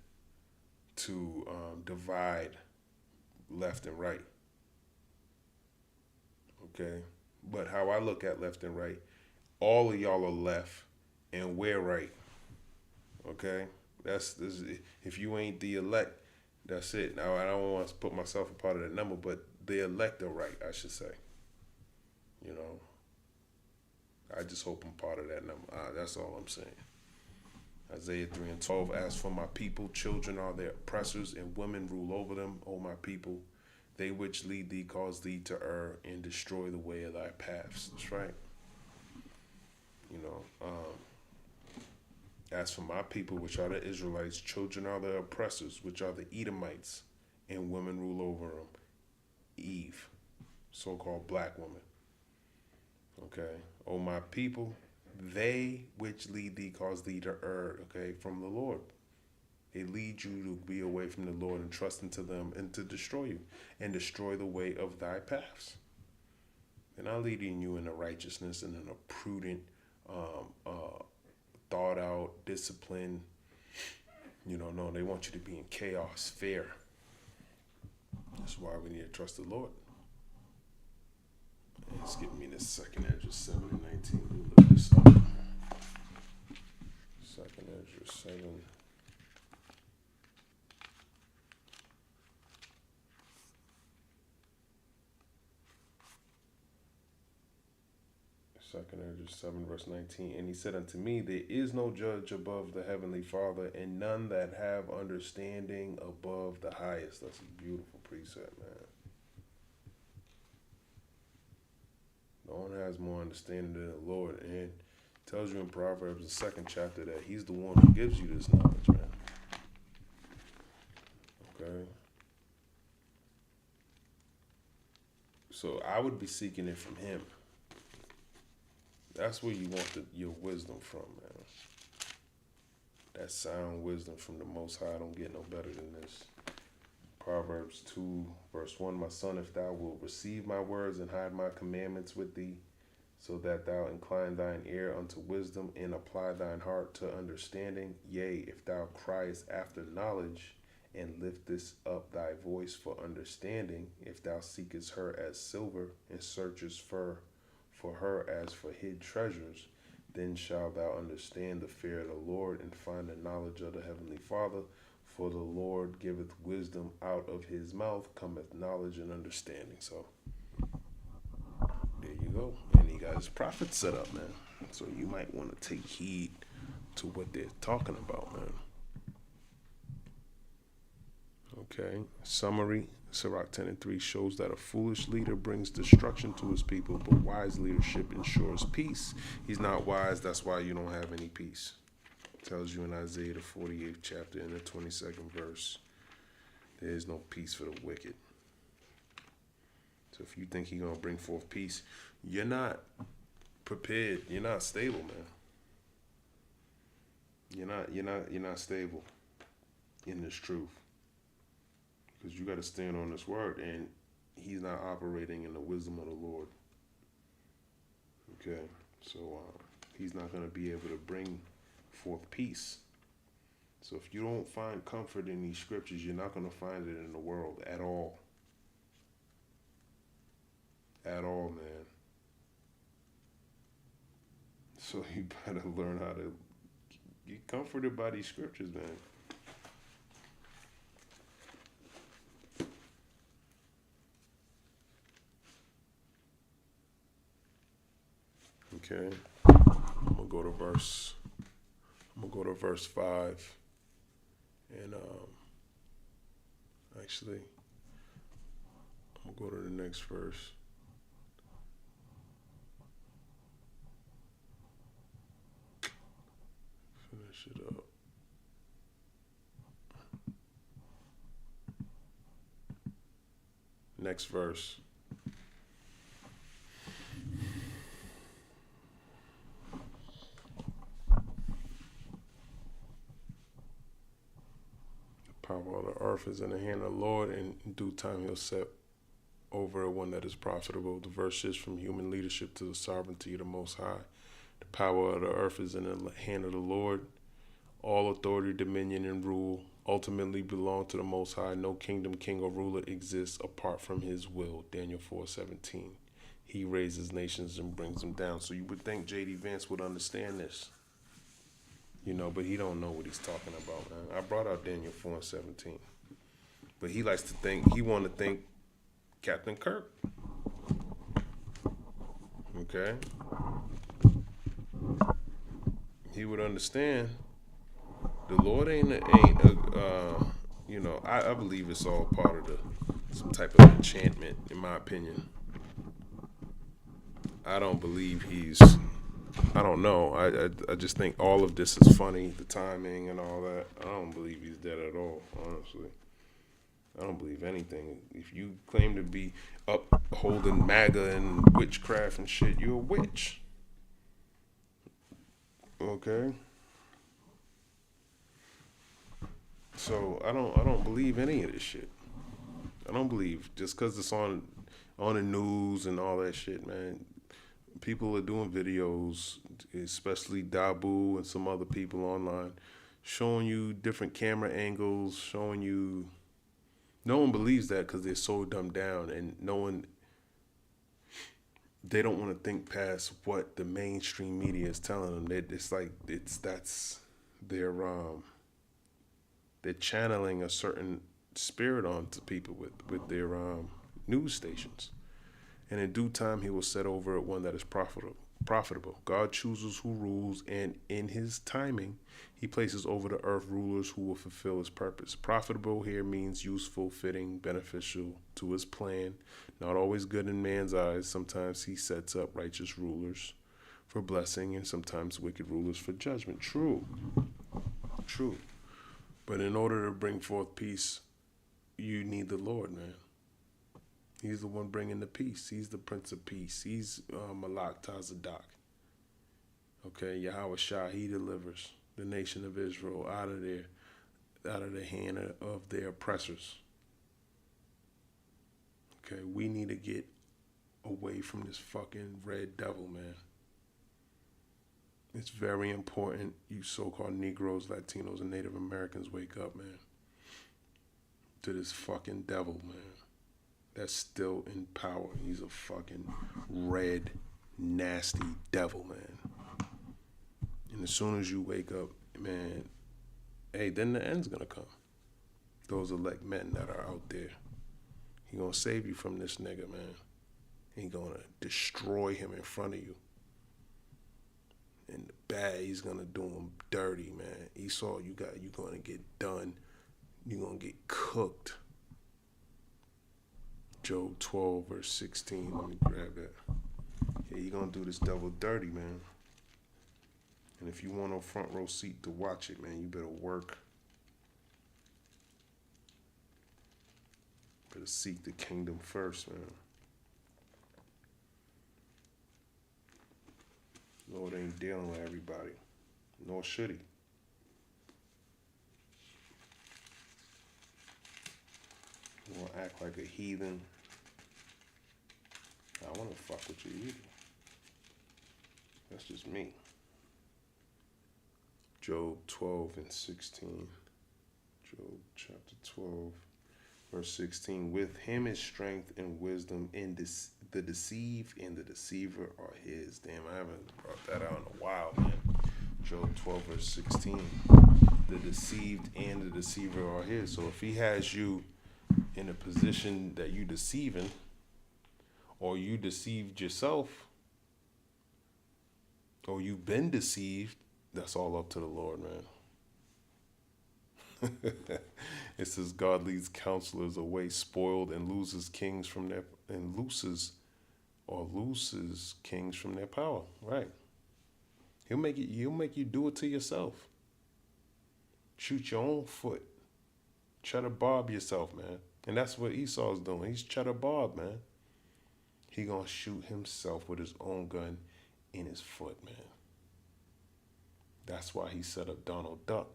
to divide left and right. Okay? But how I look at left and right, all of y'all are left and we're right. Okay? This. If you ain't the elect, that's it. Now, I don't want to put myself a part of that number, but the elect are right, I should say. You know? I just hope I'm part of that number. That's all I'm saying. Isaiah 3 and 12, as for my people, children are their oppressors, and women rule over them, O my people. They which lead thee cause thee to err, and destroy the way of thy paths. That's right. You know, as for my people, which are the Israelites, children are their oppressors, which are the Edomites, and women rule over them. Eve, so-called black woman. Okay, O my people, they which lead thee cause thee to err, okay, from the Lord. They lead you to be away from the Lord and trust into them and to destroy you and destroy the way of thy paths. They're not leading you into righteousness and in a prudent, thought out, discipline. You know, no, they want you to be in chaos, fear. That's why we need to trust the Lord. It's giving me this second Ezra 7 and 19. We'll look this up. Second Ezra 7. Second Ezra 7 verse 19. And he said unto me, there is no judge above the heavenly Father, and none that have understanding above the highest. That's a beautiful precept, man. No one has more understanding than the Lord, and it tells you in Proverbs, the 2nd chapter, that he's the one who gives you this knowledge, man. Okay? So I would be seeking it from him. That's where you want your wisdom from, man. That sound wisdom from the Most High. Don't get no better than this. Proverbs 2, verse 1, my son, if thou wilt receive my words and hide my commandments with thee, so that thou incline thine ear unto wisdom and apply thine heart to understanding, yea, if thou criest after knowledge and liftest up thy voice for understanding, if thou seekest her as silver and searchest for her as for hid treasures, then shalt thou understand the fear of the Lord and find the knowledge of the heavenly Father. For the Lord giveth wisdom, out of his mouth cometh knowledge and understanding. So there you go. And he got his prophets set up, man. So you might want to take heed to what they're talking about, man. Okay, summary. Sirach 10 and 3 shows that a foolish leader brings destruction to his people, but wise leadership ensures peace. He's not wise, that's why you don't have any peace. Tells you in Isaiah the 48th chapter and the 22nd verse, there is no peace for the wicked. So if you think he's gonna bring forth peace, you're not prepared. You're not stable, man. You're not stable in this truth, because you got to stand on this word, and he's not operating in the wisdom of the Lord. Okay, so he's not gonna be able to bring forth peace. So if you don't find comfort in these scriptures, you're not going to find it in the world at all. At all, man. So you better learn how to get comforted by these scriptures, man. Okay. I'm gonna go to verse 5. And actually, I'm gonna go to the next verse. Finish it up. Next verse. The power of the earth is in the hand of the Lord, and in due time he'll set over one that is profitable. The verse is from human leadership to the sovereignty of the Most High. The power of the earth is in the hand of the Lord. All authority, dominion, and rule ultimately belong to the Most High. No kingdom, king, or ruler exists apart from his will. Daniel 4:17. He raises nations and brings them down. So you would think J.D. Vance would understand this, but he don't know what he's talking about, man. I brought out Daniel 4:17, but he likes to think, he want to think Captain Kirk. Okay? He would understand. The Lord I believe it's all part of some type of enchantment, in my opinion. I don't believe I don't know. I just think all of this is funny, the timing and all that. I don't believe he's dead at all, honestly. I don't believe anything. If you claim to be upholding MAGA and witchcraft and shit, you're a witch. Okay? So I don't believe any of this shit. I don't believe just because it's on the news and all that shit, man. People are doing videos, especially Dabu and some other people online, showing you different camera angles, showing you. No one believes that because they're so dumbed down, and they don't want to think past what the mainstream media is telling them. They're channeling a certain spirit onto people with their news stations. And in due time, he will set over it one that is profitable. God chooses who rules, and in his timing, he places over the earth rulers who will fulfill his purpose. Profitable here means useful, fitting, beneficial to his plan. Not always good in man's eyes. Sometimes he sets up righteous rulers for blessing, and sometimes wicked rulers for judgment. True. But in order to bring forth peace, you need the Lord, man. He's the one bringing the peace. He's the Prince of Peace. He's Malak Tazadak. Okay, Yahweh Shah, he delivers the nation of Israel out of the hand of their oppressors. Okay, we need to get away from this fucking red devil, man. It's very important you so-called Negroes, Latinos, and Native Americans wake up, man, to this fucking devil, man. That's still in power. He's a fucking red, nasty devil, man. And as soon as you wake up, man, then the end's gonna come. Those elect men that are out there. He gonna save you from this nigga, man. He gonna destroy him in front of you. And the bad, he's gonna do him dirty, man. Esau, you're gonna get done. You're gonna get cooked. Job 12, verse 16. Let me grab that. Yeah, you're going to do this devil dirty, man. And if you want a front row seat to watch it, man, you better work. Better seek the kingdom first, man. Lord ain't dealing with everybody. Nor should he. You want to act like a heathen? I want to fuck with you either. That's just me. Job 12 and 16. Job chapter 12, verse 16. With him is strength and wisdom, and the deceived and the deceiver are his. Damn, I haven't brought that out in a while, man. Job 12, verse 16. The deceived and the deceiver are his. So if he has you in a position that you deceiving, or you deceived yourself, or you've been deceived, that's all up to the Lord, man. It says God leads counselors away spoiled and loses kings from their loses kings from their power. Right. He'll make you do it to yourself. Shoot your own foot. Cheddar Bob yourself, man. And that's what Esau's doing. He's Cheddar Bob, man. He gonna shoot himself with his own gun in his foot, man. That's why he set up Donald Duck.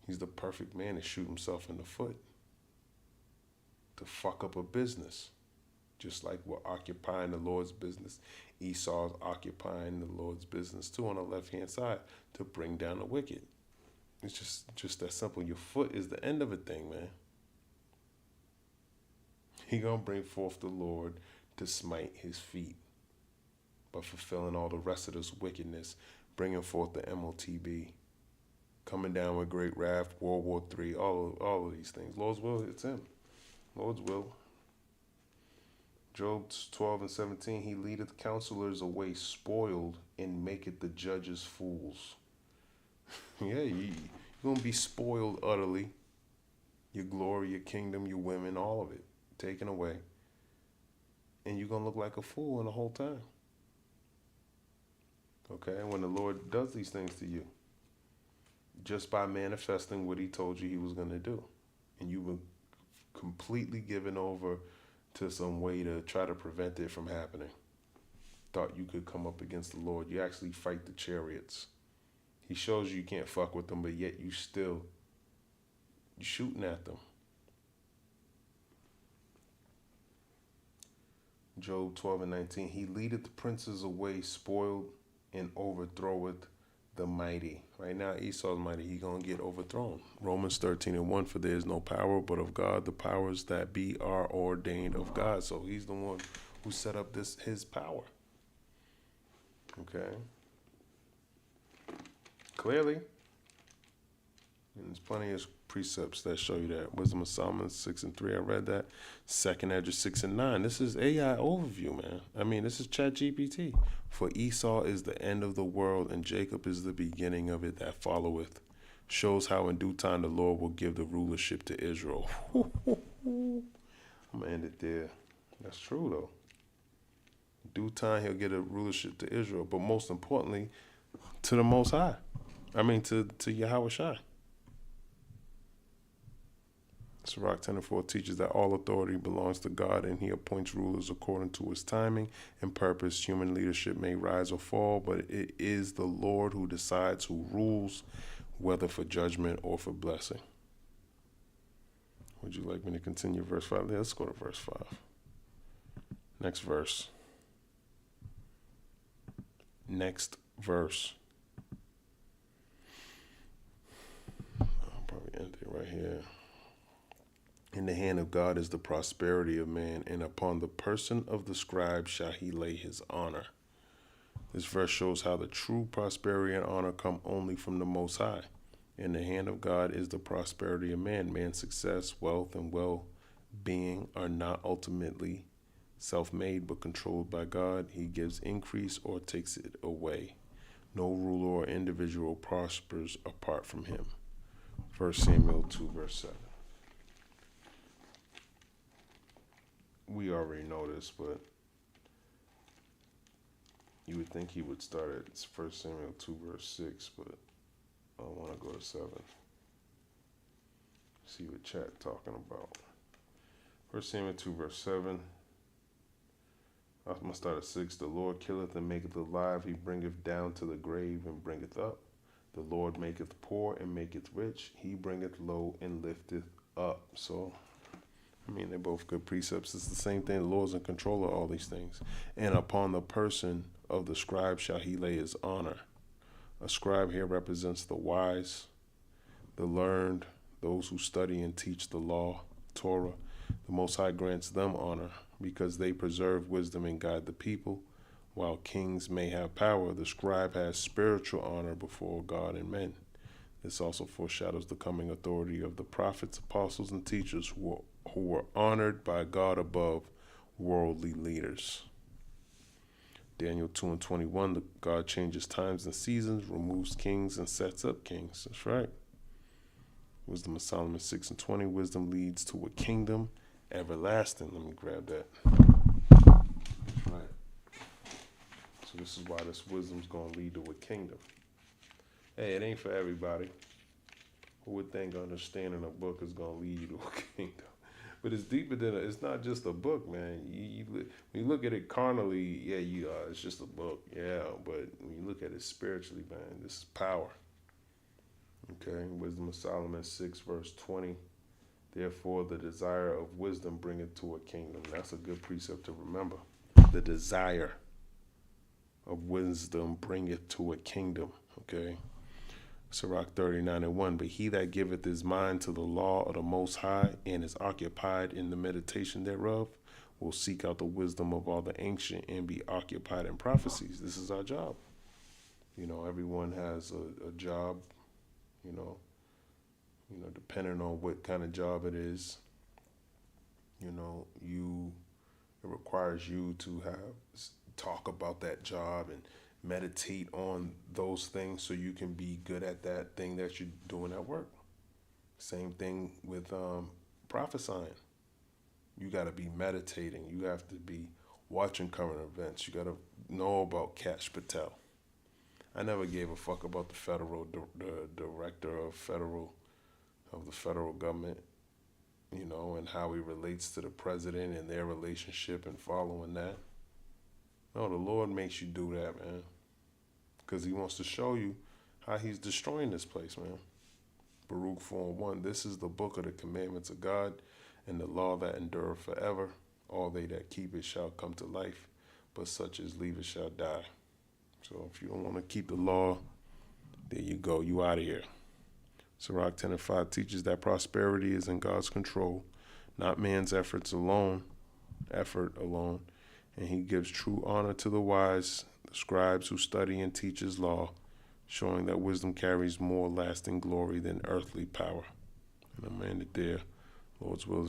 He's the perfect man to shoot himself in the foot. To fuck up a business. Just like we're occupying the Lord's business. Esau's occupying the Lord's business too on the left-hand side to bring down the wicked. It's just that simple. Your foot is the end of a thing, man. He gonna bring forth the Lord to smite his feet. But fulfilling all the rest of this wickedness, bringing forth the MOTB. Coming down with great wrath, World War III, all of these things. Lord's will, it's him. Lord's will. Job 12:17, he leadeth counselors away spoiled and maketh the judges fools. Yeah, you're going to be spoiled utterly. Your glory, your kingdom, your women, all of it taken away. And you're going to look like a fool in the whole time. Okay, and when the Lord does these things to you, just by manifesting what he told you he was going to do. And you were completely given over to some way to try to prevent it from happening. Thought you could come up against the Lord. You actually fight the chariots. He shows you can't fuck with them, but yet you're shooting at them. Job 12:19, he leadeth the princes away spoiled and overthroweth the mighty. Right now, Esau's mighty. He gonna get overthrown. Romans 13:1, for there is no power but of God. The powers that be are ordained of God. So he's the one who set up his power. Okay. Clearly. And there's plenty of precepts that show you that. Wisdom of Solomon 6:3. I read that. Second Edge 6:9. This is AI overview, man. I mean, this is ChatGPT. For Esau is the end of the world, and Jacob is the beginning of it that followeth. Shows how in due time the Lord will give the rulership to Israel. I'm gonna end it there. That's true though. In due time he'll get a rulership to Israel, but most importantly, to the Most High. I mean, to Yahweh Shai. Sirach 10:4 teaches that all authority belongs to God, and he appoints rulers according to his timing and purpose. Human leadership may rise or fall, but it is the Lord who decides who rules, whether for judgment or for blessing. Would you like me to continue verse 5? Let's go to verse 5. Next verse. Next verse. I'll probably end it right here. In the hand of God is the prosperity of man, and upon the person of the scribe shall he lay his honor. This verse shows how the true prosperity and honor come only from the Most High. In the hand of God is the prosperity of man. Man's success, wealth, and well-being are not ultimately self-made, but controlled by God. He gives increase or takes it away. No ruler or individual prospers apart from him. 1 Samuel 2, verse 7. We already know this, but you would think he would start at 1 Samuel 2, verse 6, but I want to go to 7. See what chat talking about. 1 Samuel 2, verse 7. I'm going to start at 6. The Lord killeth and maketh alive. He bringeth down to the grave and bringeth up. The Lord maketh poor and maketh rich. He bringeth low and lifteth up. So, I mean, they're both good precepts. It's the same thing. The Lord's in control of all these things. And upon the person of the scribe shall he lay his honor. A scribe here represents the wise, the learned, those who study and teach the law, Torah. The Most High grants them honor because they preserve wisdom and guide the people. While kings may have power, the scribe has spiritual honor before God and men. This also foreshadows the coming authority of the prophets, apostles, and teachers who were honored by God above worldly leaders. Daniel 2:21, God changes times and seasons, removes kings and sets up kings. That's right. Wisdom of Solomon 6:20, wisdom leads to a kingdom everlasting. Let me grab that. Right. So this is why this wisdom's going to lead to a kingdom. Hey, it ain't for everybody. Who would think understanding a book is going to lead you to a kingdom? But it's deeper than it's not just a book, man. When you look at it carnally, yeah, it's just a book, yeah. But when you look at it spiritually, man, this is power. Okay, Wisdom of Solomon 6:20. Therefore, the desire of wisdom bringeth to a kingdom. That's a good precept to remember. The desire of wisdom bringeth to a kingdom. Okay. Sirach 39:1. But he that giveth his mind to the law of the Most High and is occupied in the meditation thereof will seek out the wisdom of all the ancient and be occupied in prophecies. This is our job. Everyone has a job, depending on what kind of job it is. It requires you to talk about that job and meditate on those things so you can be good at that thing that you're doing at work. Same thing with prophesying. You got to be meditating. You have to be watching current events. You got to know about Kash, Patel. I never gave a fuck about the director of the federal government, and how he relates to the president and their relationship and following that. No, the Lord makes you do that, man, because he wants to show you how he's destroying this place, man. Baruch 4:1, this is the book of the commandments of God and the law that endureth forever. All they that keep it shall come to life, but such as leave it shall die. So if you don't want to keep the law, there you go, you out of here. Sirach 10:5 teaches that prosperity is in God's control, not man's effort alone, and he gives true honor to the wise, the scribes who study and teach his law, showing that wisdom carries more lasting glory than earthly power. And I'm ended there. Lord's will is